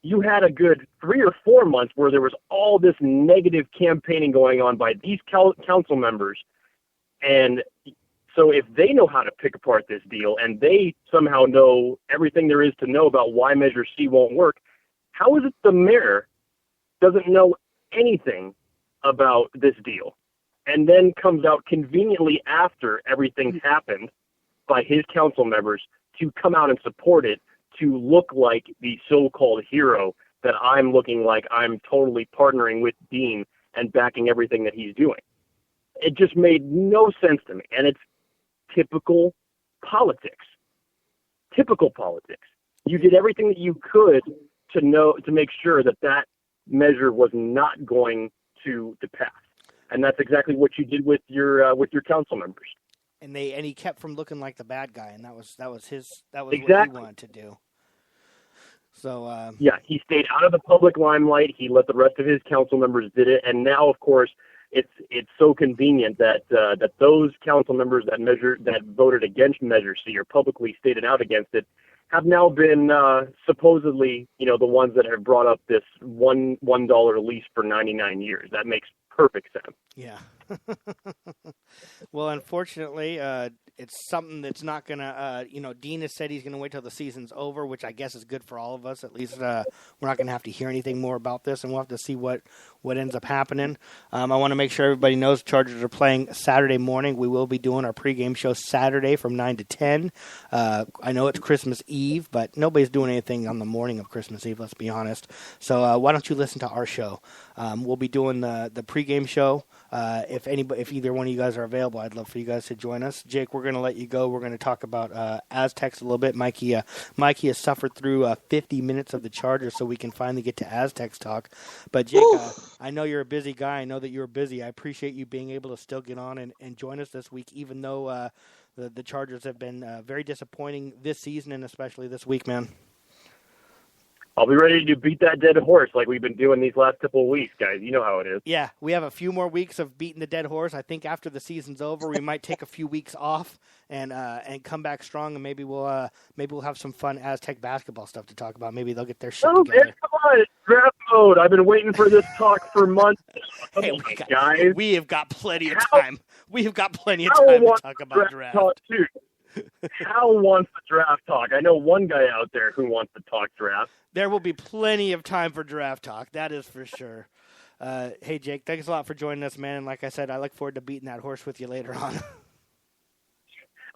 You had a good 3 or 4 months where there was all this negative campaigning going on by these council members. And so if they know how to pick apart this deal and they somehow know everything there is to know about why Measure C won't work, how is it the mayor doesn't know anything about this deal and then comes out conveniently after everything's happened by his council members to come out and support it, to look like the so-called hero that I'm looking like I'm totally partnering with Dean and backing everything that he's doing? It just made no sense to me, and it's typical politics. Typical politics. You did everything that you could to make sure that measure was not going to pass, and that's exactly what you did with your council members. And he kept from looking like the bad guy, and that was exactly what he wanted to do. So he stayed out of the public limelight. He let the rest of his council members did it, and now, of course, it's so convenient that those council members that voted against Measure C or publicly stated out against it have now been supposedly, the ones that have brought up this $1 lease for 99 years. That makes perfect sense. Yeah. Well, unfortunately, it's something that's not going to, Dean has said he's going to wait till the season's over, which I guess is good for all of us. At least we're not going to have to hear anything more about this, and we'll have to see what ends up happening. I want to make sure everybody knows Chargers are playing Saturday morning. We will be doing our pregame show Saturday from 9 to 10. I know it's Christmas Eve, but nobody's doing anything on the morning of Christmas Eve, let's be honest. So why don't you listen to our show? We'll be doing the pregame show. If either one of you guys are available, I'd love for you guys to join us. Jake, we're going to let you go. We're going to talk about Aztecs a little bit. Mikey has suffered through 50 minutes of the Chargers, so we can finally get to Aztecs talk. But Jake, I know you're a busy guy. I know that you're busy. I appreciate you being able to still get on and join us this week, even though the Chargers have been very disappointing this season and especially this week, man. I'll be ready to beat that dead horse like we've been doing these last couple of weeks, guys. You know how it is. Yeah, we have a few more weeks of beating the dead horse. I think after the season's over, we might take a few weeks off and come back strong, and maybe we'll have some fun Aztec basketball stuff to talk about. Maybe they'll get their shit together. Man, come on, it's draft mode. I've been waiting for this talk for months. Hey, guys, we have got plenty of time. We have got plenty of time to talk about draft. Hal wants the draft talk. I know one guy out there who wants to talk draft. There will be plenty of time for draft talk. That is for sure. Hey, Jake, thanks a lot for joining us, man. And like I said, I look forward to beating that horse with you later on.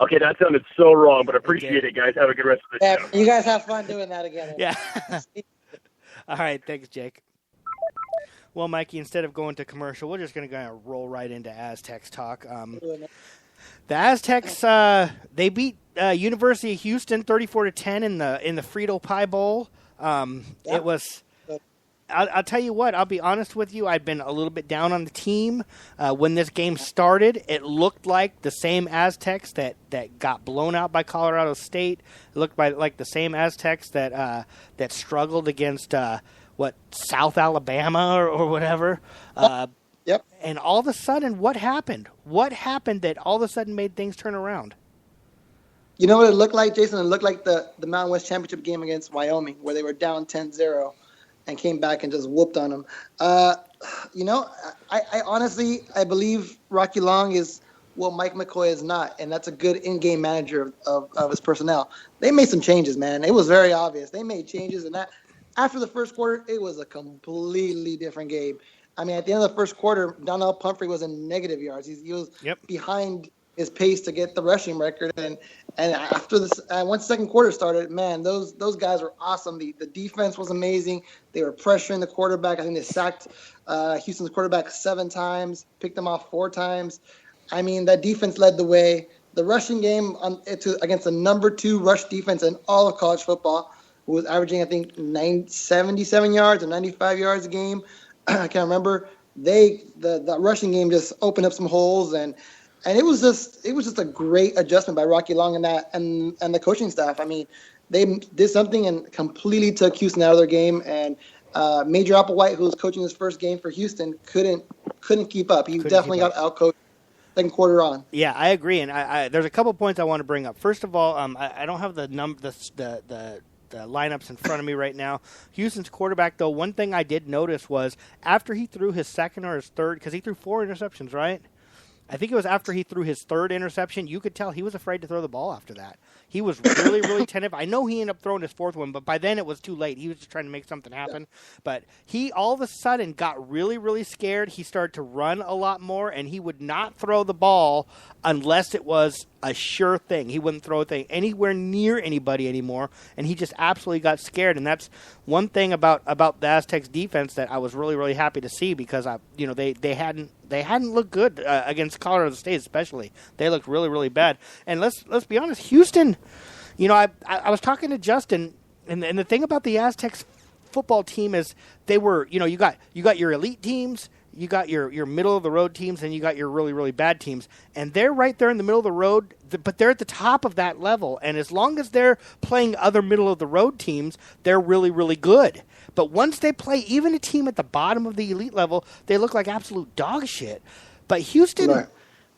Okay, that sounded so wrong, but appreciate it, guys. Have a good rest of the show. You guys have fun doing that again. Yeah. All right, thanks, Jake. Well, Mikey, instead of going to commercial, we're just going to roll right into Aztecs talk. The Aztecs, they beat University of Houston 34-10 in the Frito Pie Bowl. It was. I'll tell you what. I'll be honest with you. I've been a little bit down on the team when this game started. It looked like the same Aztecs that got blown out by Colorado State. It looked like the same Aztecs that struggled against South Alabama or whatever. Yep. And all of a sudden, what happened? What happened that all of a sudden made things turn around? You know what it looked like, Jason? It looked like the Mountain West Championship game against Wyoming, where they were down 10-0 and came back and just whooped on them. I honestly believe Rocky Long is what Mike McCoy is not, and that's a good in-game manager of his personnel. They made some changes, man. It was very obvious. They made changes, and that after the first quarter, it was a completely different game. I mean, at the end of the first quarter, Dontrelle Pumphrey was in negative yards. He was behind his pace to get the rushing record, and after this, once second quarter started, man, those guys were awesome. The defense was amazing. They were pressuring the quarterback. I think they sacked Houston's quarterback 7 times, picked them off 4 times. I mean, that defense led the way. The rushing game against the number 2 rush defense in all of college football, who was averaging, I think, 77 yards or 95 yards a game. I can't remember. The rushing game just opened up some holes, and it was just a great adjustment by Rocky Long and the coaching staff. I mean, they did something and completely took Houston out of their game. And Major Applewhite, who was coaching his first game for Houston, couldn't keep up. He definitely got outcoached second quarter on. Yeah, I agree. And there's a couple points I want to bring up. First of all, I don't have the lineups in front of me right now. Houston's quarterback, though, one thing I did notice was after he threw his second or his third, because he threw 4 interceptions, right? I think it was after he threw his 3rd interception, you could tell he was afraid to throw the ball after that. He was really, really tentative. I know he ended up throwing his 4th one, but by then it was too late. He was just trying to make something happen. But he all of a sudden got really, really scared. He started to run a lot more, and he would not throw the ball unless it was a sure thing. He wouldn't throw a thing anywhere near anybody anymore, and he just absolutely got scared. And that's one thing about the Aztecs defense that I was really, really happy to see, because they hadn't looked good against Colorado State, especially. They looked really, really bad. And let's be honest, Houston. I was talking to Justin, and the thing about the Aztecs football team is they were, you got your elite teams, you got your middle of the road teams, and you got your really, really bad teams, and they're right there in the middle of the road, but they're at the top of that level. And as long as they're playing other middle of the road teams, they're really, really good. But once they play even a team at the bottom of the elite level, they look like absolute dog shit. But Houston, right.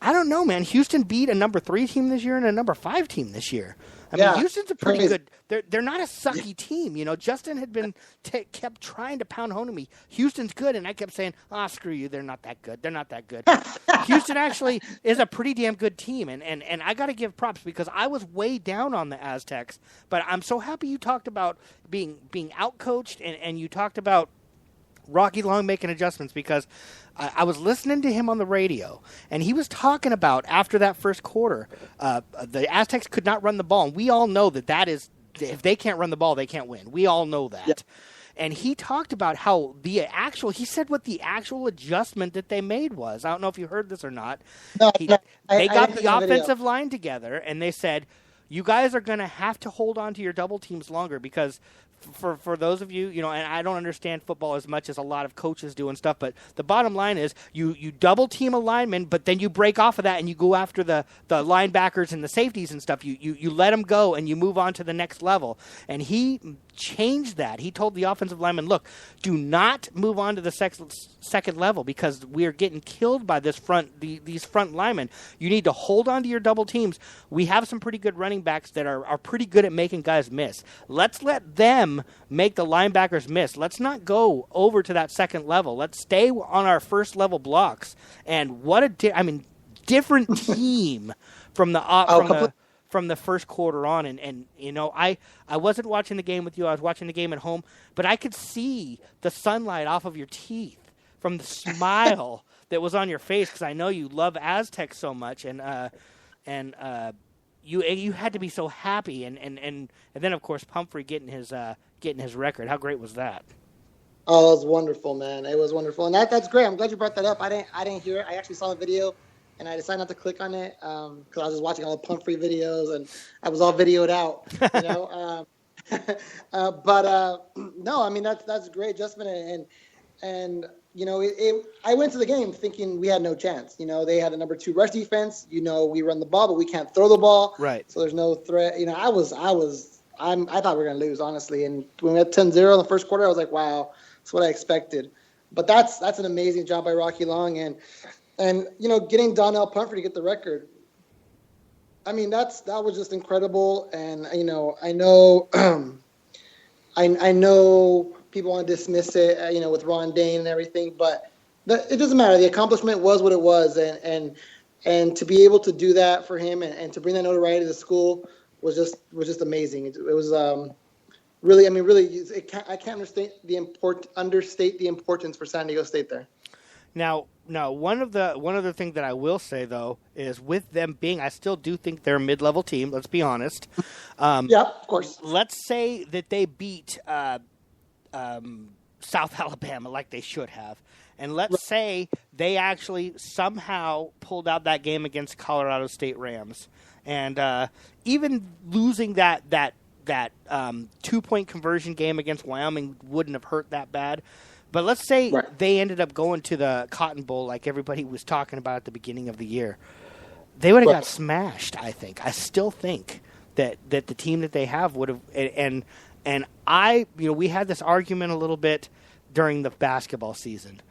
I don't know, man. Houston beat a number 3 team this year and a number 5 team this year. I mean, Houston's a pretty good. They're not a sucky team, Justin had been kept trying to pound home to me. Houston's good, and I kept saying, screw you. They're not that good. They're not that good. Houston actually is a pretty damn good team, and I got to give props, because I was way down on the Aztecs. But I'm so happy you talked about being outcoached, and you talked about Rocky Long making adjustments, because I was listening to him on the radio, and he was talking about after that first quarter, the Aztecs could not run the ball, and we all know that is, if they can't run the ball, they can't win. We all know that. Yep. And he talked about how he said what the actual adjustment that they made was. I don't know if you heard this or not. They got the offensive line together, and they said, you guys are going to have to hold on to your double teams longer, because for those of you, and I don't understand football as much as a lot of coaches do and stuff, but the bottom line is you double team a lineman, but then you break off of that and you go after the linebackers and the safeties and stuff. You let them go and you move on to the next level. And he changed that. He told the offensive lineman, look, do not move on to the second level, because we are getting killed by these front linemen. You need to hold on to your double teams. We have some pretty good running backs that are pretty good at making guys miss. Let's let them make the linebackers miss. Let's not go over to that second level. Let's stay on our first level blocks. And what different team from the first quarter on. And I wasn't watching the game with you. I was watching the game at home, but I could see the sunlight off of your teeth from the smile that was on your face, because I know you love Aztecs so much, and you had to be so happy, and then of course Pumphrey getting his record. How great was that? Oh, it was wonderful, man. It was wonderful, and that's great. I'm glad you brought that up. I didn't hear it. I actually saw the video and I decided not to click on it because I was just watching all the Pumphrey videos, and I was all videoed out, you know. But no, I mean that's great, Justin, and you know, I went to the game thinking we had no chance. You know, they had a number 2 rush defense. You know, we run the ball, but we can't throw the ball. Right. So there's no threat. You know, I thought we were gonna lose, honestly. And when we had 10-0 in the first quarter, I was like, wow, that's what I expected. But that's an amazing job by Rocky Long, and you know, getting Dontrelle Pumphrey to get the record. I mean, that was just incredible. And you know, I know I know people want to dismiss it, you know, with Ron Dane and everything, but it doesn't matter. The accomplishment was what it was, and to be able to do that for him and to bring that notoriety to the school was just amazing. It was really, I mean, really, I can't understate the importance for San Diego State there. Now, one other thing that I will say though is with them being, I still do think they're a mid-level team. Let's be honest. Yeah, of course. Let's say that they beat South Alabama like they should have, and let's say they actually somehow pulled out that game against Colorado State Rams, and even losing that 2-point conversion game against Wyoming wouldn't have hurt that bad. But let's say they ended up going to the Cotton Bowl like everybody was talking about at the beginning of the year. They would have got smashed, I think. I still think that the team that they have would have – and I – you know, we had this argument a little bit during the basketball season.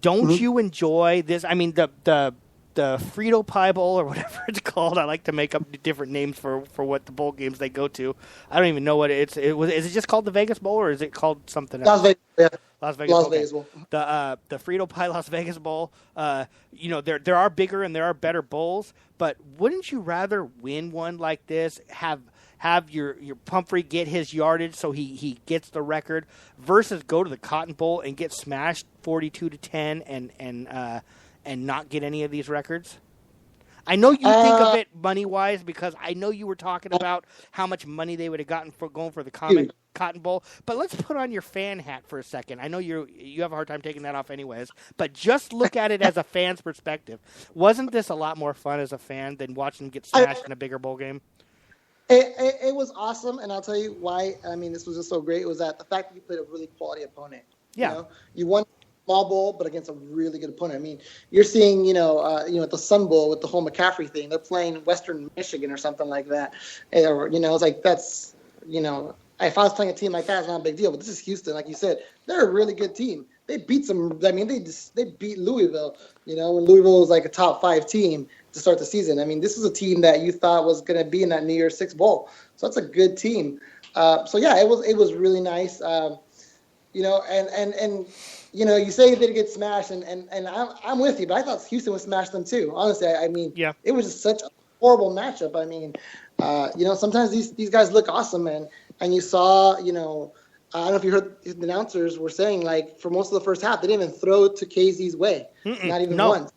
Don't you enjoy this? I mean, the Frito Pie Bowl or whatever it's called. I like to make up different names for what the bowl games they go to. I don't even know what is it just called the Vegas Bowl or is it called something else? Las Vegas, yeah. Las Vegas Bowl. The Frito Pie Las Vegas Bowl. You know, there are bigger and there are better bowls, but wouldn't you rather win one like this, have your Pumphrey get his yardage so he gets the record versus go to the Cotton Bowl and get smashed 42-10 and not get any of these records? I know you think of it money-wise because I know you were talking about how much money they would have gotten for going for the Cotton Bowl, but let's put on your fan hat for a second. I know you have a hard time taking that off anyways, but just look at it as a fan's perspective. Wasn't this a lot more fun as a fan than watching them get smashed in a bigger bowl game? It was awesome, and I'll tell you why. I mean, this was just so great. It was that the fact that you played a really quality opponent. Yeah. You know? You won small bowl, but against a really good opponent. I mean, you're seeing, at the Sun Bowl with the whole McCaffrey thing, they're playing Western Michigan or something like that. Or, it's like that's, if I was playing a team like that, it's not a big deal. But this is Houston, like you said, they're a really good team. They beat some. I mean, they beat Louisville. When Louisville was like a top 5 team to start the season. I mean, this is a team that you thought was going to be in that New Year's Six Bowl. So that's a good team. So yeah, it was really nice. You say they did get smashed, and I'm with you, but I thought Houston would smash them too. Honestly, I mean, It was just such a horrible matchup. I mean, sometimes these guys look awesome, and you saw, I don't know if you heard the announcers were saying, like, for most of the first half, they didn't even throw to KZ's way, not even once.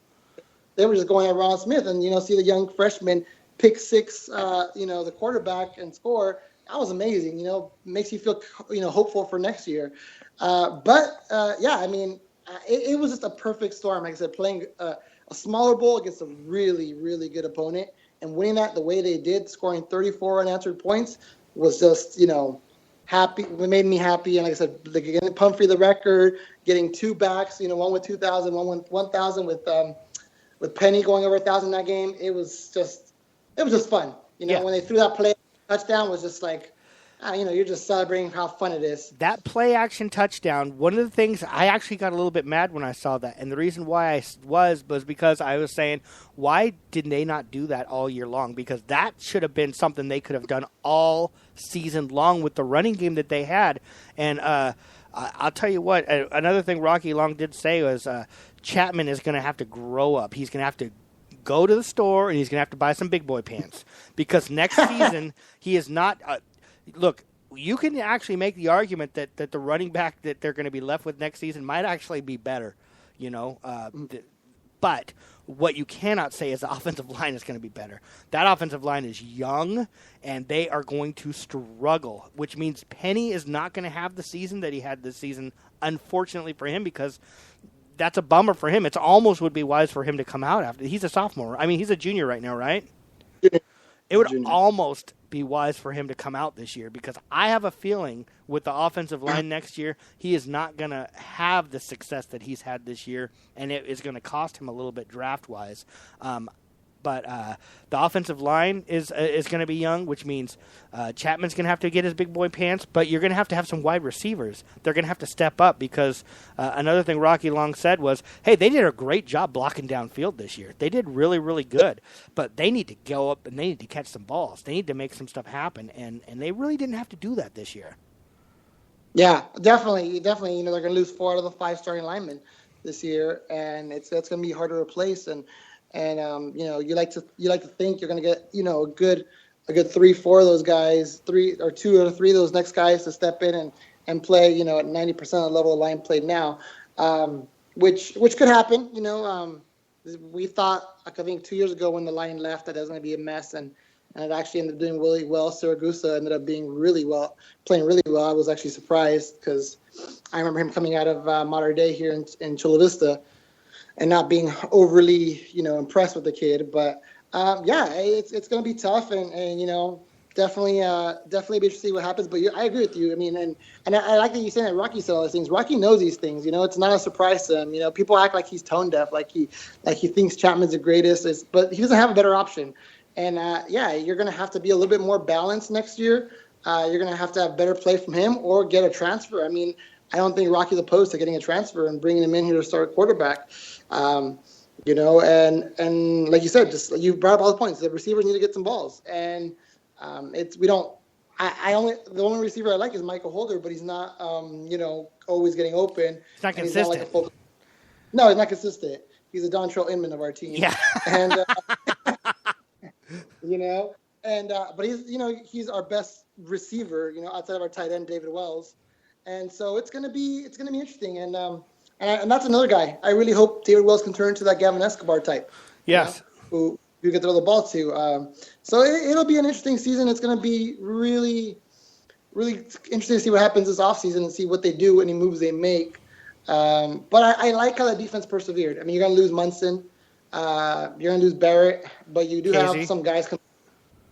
They were just going at Ron Smith, and see the young freshman pick 6, the quarterback and score. That was amazing. Makes you feel hopeful for next year. I mean, it was just a perfect storm. Like I said, playing a smaller bowl against a really, really good opponent and winning that the way they did, scoring 34 unanswered points, was just, happy. It made me happy. And like I said, getting Pumphrey the record, getting 2 backs, one with 2,000, one with 1,000 with Penny going over 1,000 that game. It was just fun. When they threw that play touchdown was just like, you're just celebrating how fun it is. That play-action touchdown, one of the things, I actually got a little bit mad when I saw that. And the reason why I was because I was saying, why did they not do that all year long? Because that should have been something they could have done all season long with the running game that they had. And I'll tell you what, another thing Rocky Long did say was Chapman is going to have to grow up. He's going to have to go to the store, and he's going to have to buy some big boy pants. Because next season, he is not look, you can actually make the argument that the running back that they're going to be left with next season might actually be better, but what you cannot say is the offensive line is going to be better. That offensive line is young, and they are going to struggle, which means Penny is not going to have the season that he had this season, unfortunately for him, because that's a bummer for him. It's almost would be wise for him to come out after. He's a sophomore. I mean, he's a junior right now, right? It would almost be wise for him to come out this year because I have a feeling with the offensive line next year, he is not going to have the success that he's had this year, and it is going to cost him a little bit draft-wise. But the offensive line is going to be young, which means Chapman's going to have to get his big boy pants, but you're going to have some wide receivers. They're going to have to step up because another thing Rocky Long said was, hey, they did a great job blocking downfield this year. They did really, really good, but they need to go up and they need to catch some balls. They need to make some stuff happen, and they really didn't have to do that this year. Yeah, definitely. You know, they're going to lose 4 out of the 5 starting linemen this year, and that's going to be hard to replace. And you know, you like to think you're going to get, you know, a good 3-4 of those guys, 2 or 3 of those next guys to step in and play, you know, at 90% of the level of line played now, which could happen. You know, we thought, I think 2 years ago when the line left, that it was going to be a mess, and it actually ended up doing really well. Siragusa ended up playing really well. I was actually surprised because I remember him coming out of Mater Dei here in Chula Vista and not being overly, you know, impressed with the kid. But yeah, it's going to be tough, and you know, definitely be interested to see what happens. But I agree with you. I mean, and I like that you saying that Rocky said all these things. Rocky knows these things. You know, it's not a surprise to him. You know, people act like he's tone deaf, like he thinks Chapman's the greatest, but he doesn't have a better option. And yeah, you're going to have to be a little bit more balanced next year. You're going to have better play from him or get a transfer. I mean, I don't think Rocky's opposed to getting a transfer and bringing him in here to start quarterback. You know, and like you said, you brought up all the points. The receivers need to get some balls, and the only receiver I like is Michael Holder, but he's not, you know, always getting open. He's not consistent. No, he's not consistent. He's a Dontrelle Inman of our team. Yeah. And you know, and but he's our best receiver, you know, outside of our tight end David Wells, and so it's gonna be interesting, and that's another guy. I really hope David Wells can turn into that Gavin Escobar type. Yes. You know, who you can throw the ball to. So it'll be an interesting season. It's gonna be really, really interesting to see what happens this offseason and see what they do, any moves they make. But I like how the defense persevered. I mean, you're gonna lose Munson. You're going to lose Barrett, but you do have some guys,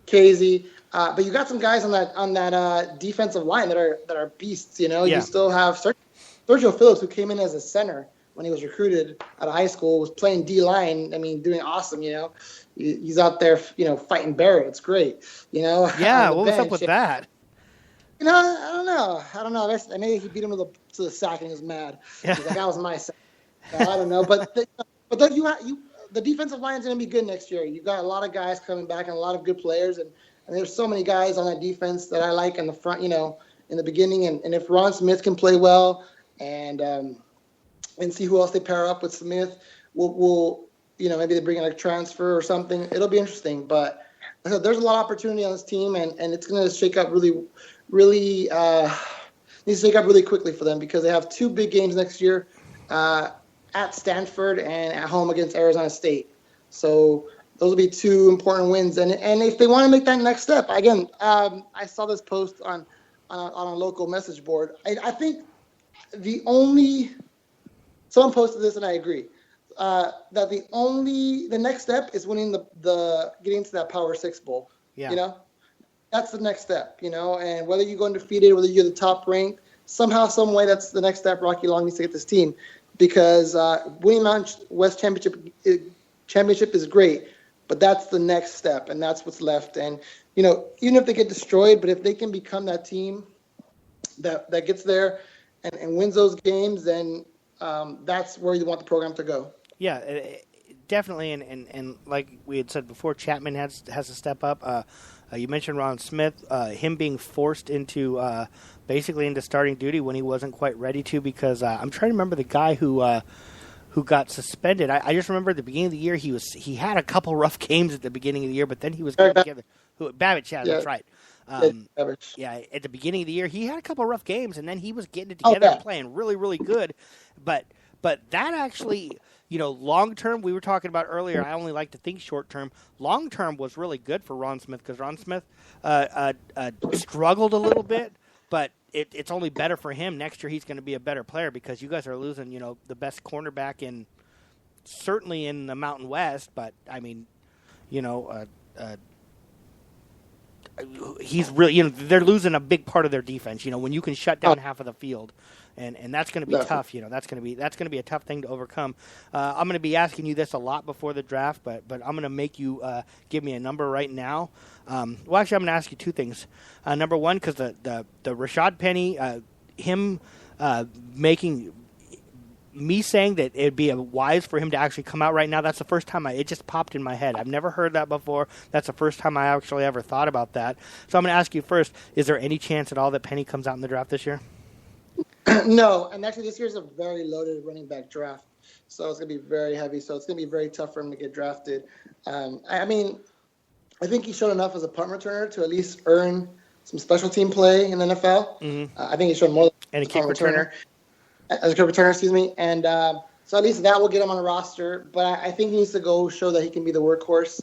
Casey. But you got some guys on that defensive line that are beasts. You know, You still have Sergio Phillips, who came in as a center when he was recruited out of high school, was playing D line. I mean, doing awesome. You know, he's out there, you know, fighting Barrett. It's great. You know. Yeah. What was up with that? You know, I don't know. Maybe he beat him to the sack and he was mad. Yeah. He's like, that was my sack. I don't know, but the defensive line is going to be good next year. You've got a lot of guys coming back and a lot of good players, and there's so many guys on that defense that I like in the front, you know, in the beginning. And if Ron Smith can play well and see who else they pair up with Smith, we'll you know, maybe they bring in a transfer or something. It'll be interesting. But there's a lot of opportunity on this team, and it's going to shake up really needs to shake up really quickly for them because they have 2 big games next year. At Stanford and at home against Arizona State. So those will be 2 important wins. And if they want to make that next step, again, I saw this post on a local message board. I think someone posted this and I agree, that the next step is winning the getting to that Power 6 bowl. Yeah. You know, that's the next step, you know, and whether you go undefeated, whether you're the top ranked, somehow, some way, that's the next step Rocky Long needs to get this team. Because winning Mountain West championship is great, but that's the next step, and that's what's left. And you know, even if they get destroyed, but if they can become that team that gets there and wins those games, then that's where you want the program to go. Yeah, definitely. And like we had said before, Chapman has to step up. You mentioned Ron Smith, him being forced into basically into starting duty when he wasn't quite ready to, because I'm trying to remember the guy who got suspended. I just remember at the beginning of the year he had a couple rough games at the beginning of the year, but then he was getting together. Babbage, that's right. Yeah, at the beginning of the year he had a couple rough games, and then he was getting it together and playing really, really good. But that actually, you know, long term, we were talking about earlier, I only like to think short term. Long term was really good for Ron Smith because Ron Smith struggled a little bit, but it's only better for him. Next year he's going to be a better player because you guys are losing, the best cornerback certainly in the Mountain West. But I mean, he's really, they're losing a big part of their defense. When you can shut down half of the field, and that's going to be tough. That's going to be a tough thing to overcome. I'm going to be asking you this a lot before the draft, but I'm going to make you give me a number right now. Well, actually, I'm going to ask you two things. Number one, because the Rashad Penny, him making me saying that it'd be wise for him to actually come out right now. That's the first time it just popped in my head. I've never heard that before. That's the first time I actually ever thought about that. So I'm going to ask you first: is there any chance at all that Penny comes out in the draft this year? No, and actually this year's a very loaded running back draft, so it's going to be very heavy. So it's going to be very tough for him to get drafted. I mean, I think he showed enough as a punt returner to at least earn some special team play in the NFL. Mm-hmm. I think he showed more than a kick returner. As a kick returner, excuse me. And so at least that will get him on the roster. But I think he needs to go show that he can be the workhorse.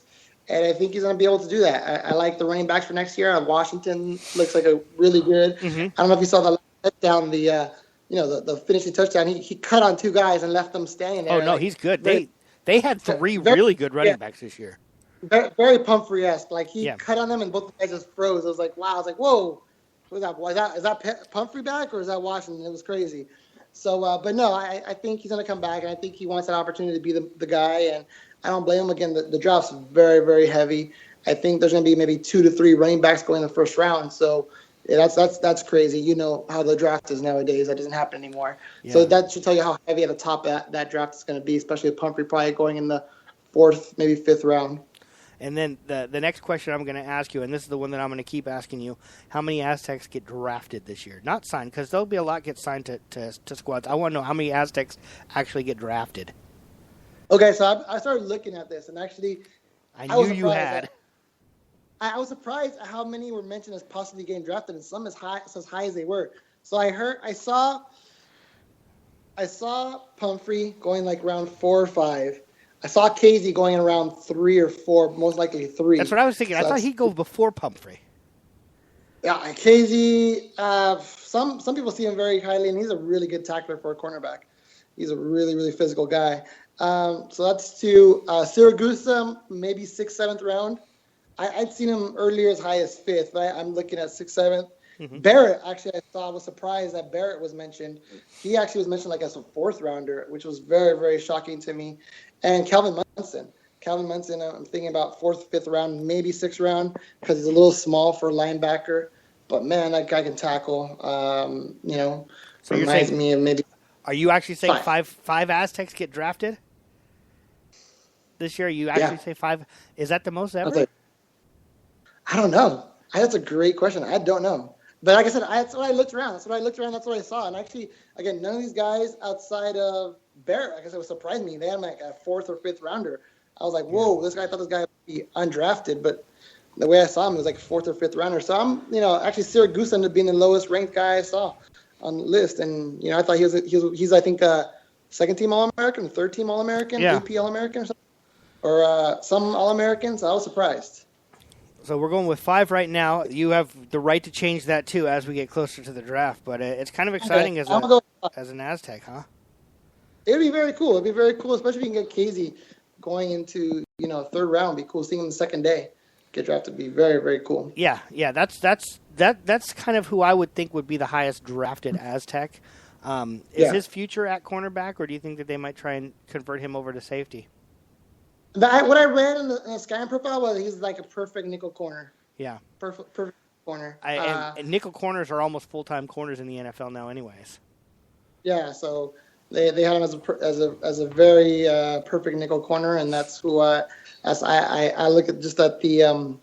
And I think he's going to be able to do that. I like the running backs for next year. Washington looks like a really good. Mm-hmm. I don't know if you saw the touchdown, the finishing touchdown. He cut on two guys and left them standing there. Oh, no, he's good. They had three really good running backs this year. Very, very Pumphrey-esque. Like, he cut on them and both guys just froze. I was like, wow. I was like, whoa. What is that? Is that Pumphrey back or is that Washington? It was crazy. So, but no, I think he's going to come back, and I think he wants that opportunity to be the guy, and I don't blame him. Again, the draft's very, very heavy. I think there's going to be maybe 2 to 3 running backs going in the first round. So that's crazy. You know how the draft is nowadays. That doesn't happen anymore. Yeah. So that should tell you how heavy at the top that draft is going to be, especially with Pumphrey probably going in the 4th, maybe 5th round. And then the next question I'm going to ask you, and this is the one that I'm going to keep asking you, how many Aztecs get drafted this year? Not signed, because there'll be a lot get signed to squads. I want to know how many Aztecs actually get drafted. Okay, so I started looking at this, and actually I knew you had. I was surprised at how many were mentioned as possibly getting drafted, and some as high as they were. So I saw Pumphrey going like round 4 or 5. I saw Casey going in around 3 or 4, most likely 3. That's what I was thinking. So I thought he'd go before Pumphrey. Yeah, Casey, some people see him very highly, and he's a really good tackler for a cornerback. He's a really, really physical guy. So that's 2. Siragusa, maybe 6th, 7th round. I'd seen him earlier as high as 5th, but I'm looking at 6th, 7th. Mm-hmm. Barrett, actually, I was surprised that Barrett was mentioned. He actually was mentioned like as a 4th rounder, which was very, very shocking to me. And Calvin Munson, I'm thinking about 4th, 5th round, maybe 6th round, because he's a little small for a linebacker. But man, that guy can tackle. So reminds me of maybe. Are you actually saying five Aztecs get drafted this year? You actually say 5? Is that the most ever? I don't know. That's a great question. I don't know. But like I said, that's what I looked around. That's what I saw. And actually, again, none of these guys outside of Barrett, like I said, it surprised me. They had him like a 4th or 5th rounder. I was like, whoa, I thought this guy would be undrafted. But the way I saw him, it was like 4th or 5th rounder. So I'm, actually Siragusa ended up being the lowest ranked guy I saw on the list. And, I thought he's I think, 2nd team All-American, 3rd team All-American, AP All-American or something. Or some All-Americans. So I was surprised. So we're going with 5 right now. You have the right to change that, too, as we get closer to the draft. But it's kind of exciting as an Aztec, huh? It'd be very cool. It'd be very cool, especially if you can get Casey going into, 3rd round. It'd be cool seeing him the 2nd day get drafted. It'd be very, very cool. Yeah. That's kind of who I would think would be the highest drafted Aztec. Is his future at cornerback, or do you think that they might try and convert him over to safety? What I read in the Sky profile was he's like a perfect nickel corner. Yeah. Perfect corner. And nickel corners are almost full-time corners in the NFL now anyways. Yeah, so they had him as a very perfect nickel corner, and that's who I look at just at the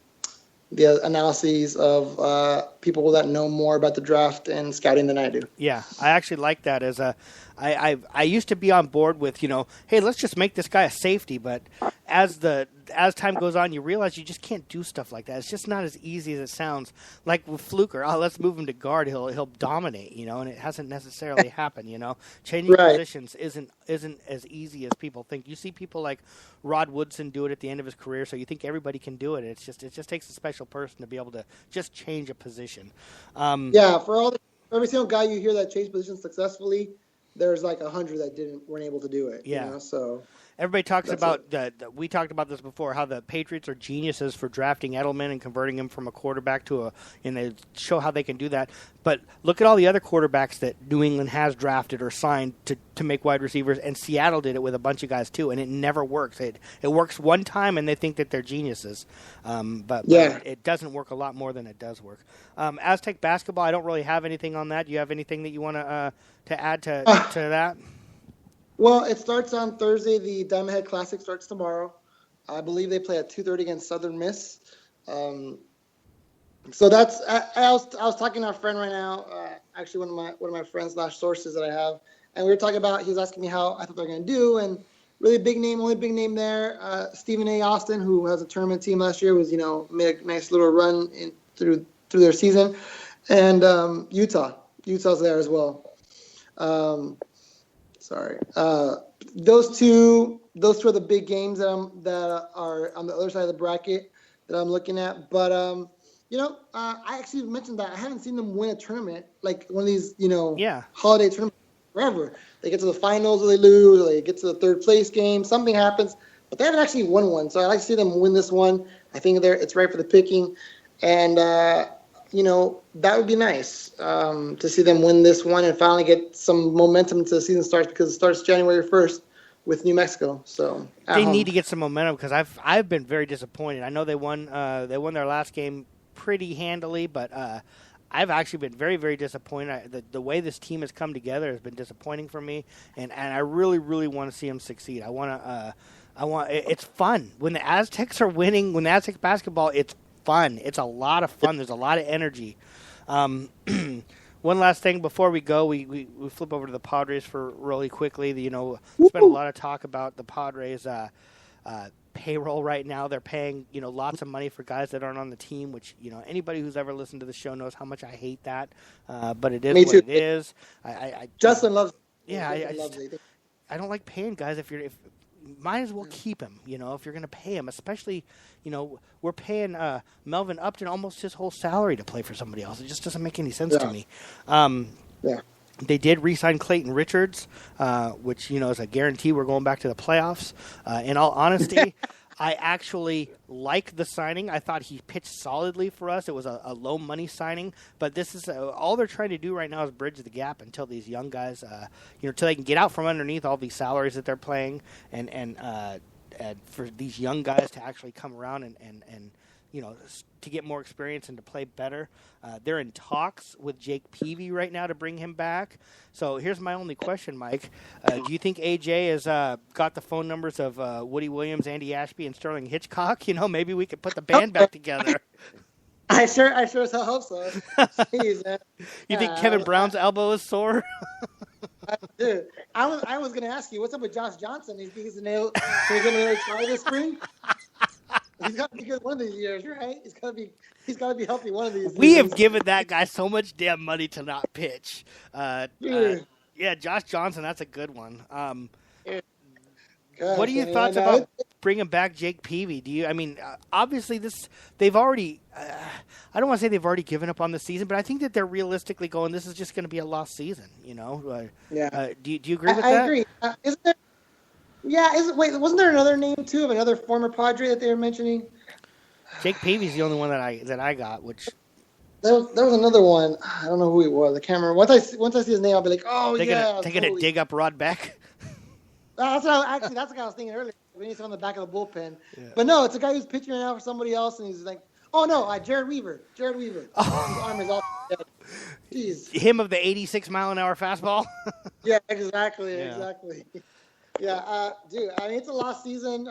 analyses of people that know more about the draft and scouting than I do. Yeah, I actually like that as I used to be on board with, hey, let's just make this guy a safety, but as time goes on, you realize you just can't do stuff like that. It's just not as easy as it sounds. Like with Fluker, let's move him to guard, he'll dominate, and it hasn't necessarily happened, Changing positions isn't as easy as people think. You see people like Rod Woodson do it at the end of his career, so you think everybody can do it. It just takes a special person to be able to just change a position. For all every single guy you hear that changed position successfully, there's like 100 that weren't able to do it. Yeah. You know? So everybody talks about we talked about this before, how the Patriots are geniuses for drafting Edelman and converting him from a quarterback and they show how they can do that. But look at all the other quarterbacks that New England has drafted or signed to make wide receivers, and Seattle did it with a bunch of guys too, and it never works. It works one time, and they think that they're geniuses. But it doesn't work a lot more than it does work. Aztec basketball, I don't really have anything on that. Do you have anything that you want to add to that? Well, it starts on Thursday. The Diamond Head Classic starts tomorrow. I believe they play at 2:30 against Southern Miss. So that's. I was talking to a friend right now. Actually, one of my friends / sources that I have, and we were talking about. He was asking me how I thought they were going to do, and really big name, only big name there. Stephen A. Austin, who has a tournament team last year, was made a nice little run through their season, and Utah's there as well. Those two are the big games that are on the other side of the bracket that I'm looking at. But I actually mentioned that I haven't seen them win a tournament, like one of these holiday tournaments forever. They get to the finals or they lose, or they get to the third place game, something happens, but they haven't actually won one. So I like to see them win this one. I think it's right for the picking, and that would be nice to see them win this one and finally get some momentum until the season starts, because it starts January 1st with New Mexico. So they need to get some momentum, because I've been very disappointed. I know they won their last game pretty handily, but I've actually been very, very disappointed. The way this team has come together has been disappointing for me, and I really, really want to see them succeed. It's fun when the Aztecs are winning. When the Aztecs basketball, it's fun. It's a lot of fun. There's a lot of energy. One last thing before we go, we flip over to the Padres for really quickly. Spent a lot of talk about the Padres payroll right now. They're paying lots of money for guys that aren't on the team, which anybody who's ever listened to the show knows how much I hate that. But it is what it is. Justin loves. Yeah, I don't like paying guys if might as well keep him, if you're going to pay him, especially, we're paying Melvin Upton almost his whole salary to play for somebody else. It just doesn't make any sense to me. They did re-sign Clayton Richards, which, is a guarantee we're going back to the playoffs. In all honesty, I actually like the signing. I thought he pitched solidly for us. It was a low money signing, but this is all they're trying to do right now is bridge the gap until these young guys, until they can get out from underneath all these salaries that they're playing, and for these young guys to actually come around and to get more experience and to play better. They're in talks with Jake Peavy right now to bring him back. So here's my only question, Mike. Do you think AJ has got the phone numbers of Woody Williams, Andy Ashby, and Sterling Hitchcock? Maybe we could put the band back together. I sure as hell hope so. Jeez, man. You think Kevin Brown's elbow is sore? Dude, I was going to ask you, what's up with Josh Johnson? Is he going to try this spring? He's got to be good one of these years, right? He's got to be healthy one of these. We have given that guy so much damn money to not pitch. Josh Johnson, that's a good one. What are your thoughts about bringing back Jake Peavy? Obviously they've already. I don't want to say they've already given up on the season, but I think that they're realistically going, this is just going to be a lost season. Do you agree with that? I agree. Isn't there? Yeah, wasn't there another name too of another former Padre that they were mentioning? Jake Peavy's the only one that I got. Which there was another one. I don't know who it was. I can't remember. Once I see his name, I'll be like, oh they're gonna dig up Rod Beck. That's the guy I was thinking earlier. We need someone on the back of the bullpen. Yeah. But no, it's a guy who's pitching right now for somebody else, and he's like, oh no, Jared Weaver. Oh. His arm is all dead. Jeez. Him of the 86-mile-an-hour fastball. Yeah, exactly. Yeah, dude, it's a lost season.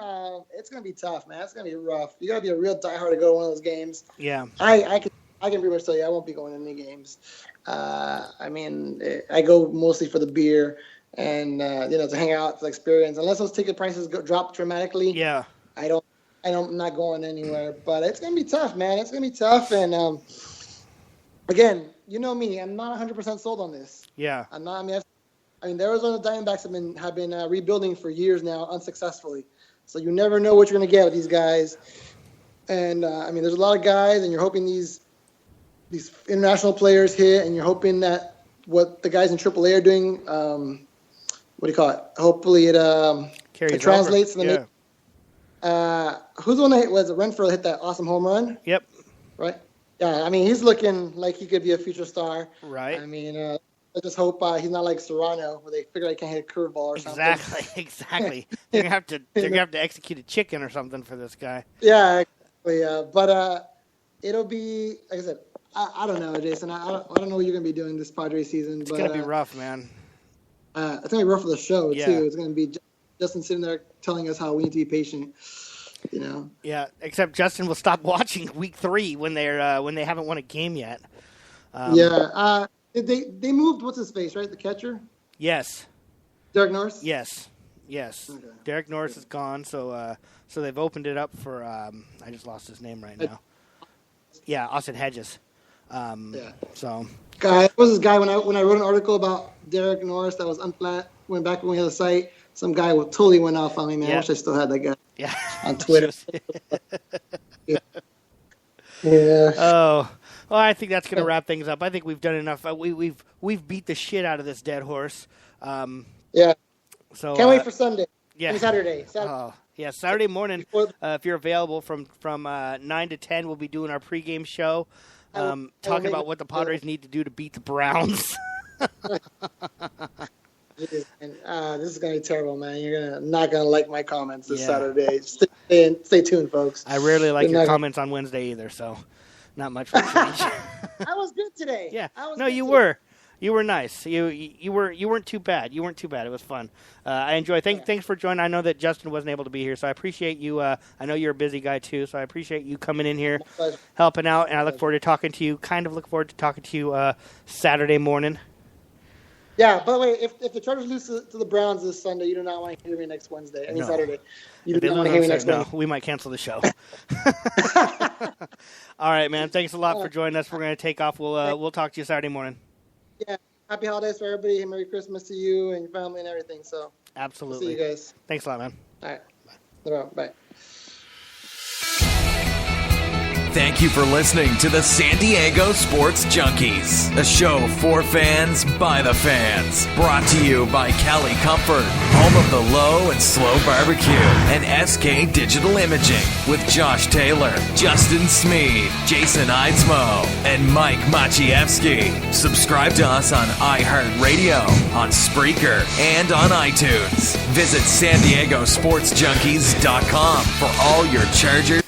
It's going to be tough, man. It's going to be rough. You got to be a real diehard to go to one of those games. Yeah. I can pretty much tell you I won't be going to any games. I go mostly for the beer and, to hang out for the experience. Unless those ticket prices drop dramatically. Yeah. I'm not going anywhere. But it's going to be tough, man. It's going to be tough. And, again, you know me. I'm not 100% sold on this. Yeah. I'm not. The Arizona Diamondbacks have been rebuilding for years now, unsuccessfully. So you never know what you're going to get with these guys. And there's a lot of guys, and you're hoping these these international players hit, and you're hoping that what the guys in AAA are doing, what do you call it? Hopefully it translates. Yeah. Who's the one that was Renfroe hit that awesome home run? Yep. Right. Yeah, I mean, he's looking like he could be a future star. Right. I mean, I just hope he's not like Serrano, where they figure I can't hit a curveball or something. Exactly. They're gonna have to execute a chicken or something for this guy. Yeah, exactly. But it'll be, like I said, I don't know, Jason. I don't know what you're gonna be doing this Padres season. It's gonna be rough, man. It's gonna be rough for the show Yeah. too. It's gonna be Justin sitting there telling us how we need to be patient. You know. Yeah, except Justin will stop watching week 3 when they haven't won a game yet. They moved what's his face, right? The catcher. Yes. Derek Norris. Yes. Okay. Derek Norris is gone, so they've opened it up for I just lost his name right now. Yeah, Austin Hedges. So. Guy, what was this guy when I wrote an article about Derek Norris that was went back when we had the site? Some guy totally went off on me, man. I wish I still had that guy. Yeah. On Twitter. Yeah. Oh, well, I think that's going to wrap things up. I think we've done enough. We've beat the shit out of this dead horse. Yeah. So can't wait for Sunday. Yeah. Saturday. Oh, yeah, Saturday morning. If you're available from 9 to 10, we'll be doing our pregame show, talking about what the Padres need to do to beat the Browns. And this is gonna be terrible, man. You're not gonna like my comments this Saturday. Stay tuned, folks. I rarely like your comments on Wednesday either, so not much for change. I was good today. Yeah. No, you were. You were nice. You weren't too bad. You weren't too bad. It was fun. I enjoy. Thanks for joining. I know that Justin wasn't able to be here, so I appreciate you. I know you're a busy guy too, so I appreciate you coming in here, helping out, and I look forward to talking to you. Look forward to talking to you Saturday morning. Yeah, by the way, if the Chargers lose to the Browns this Sunday, you do not want to hear me next Wednesday. I mean, Saturday. You do not want to hear me next Wednesday. We might cancel the show. All right, man. Thanks a lot for joining us. We're going to take off. We'll talk to you Saturday morning. Yeah. Happy holidays for everybody. Merry Christmas to you and your family and everything. So absolutely. See you guys. Thanks a lot, man. All right. Bye. Thank you for listening to the San Diego Sports Junkies, a show for fans by the fans. Brought to you by Cali Comfort, home of the low and slow barbecue, and SK Digital Imaging with Josh Taylor, Justin Smead, Jason Eidsmoe, and Mike Maciejewski. Subscribe to us on iHeartRadio, on Spreaker, and on iTunes. Visit SanDiegoSportsJunkies.com for all your Chargers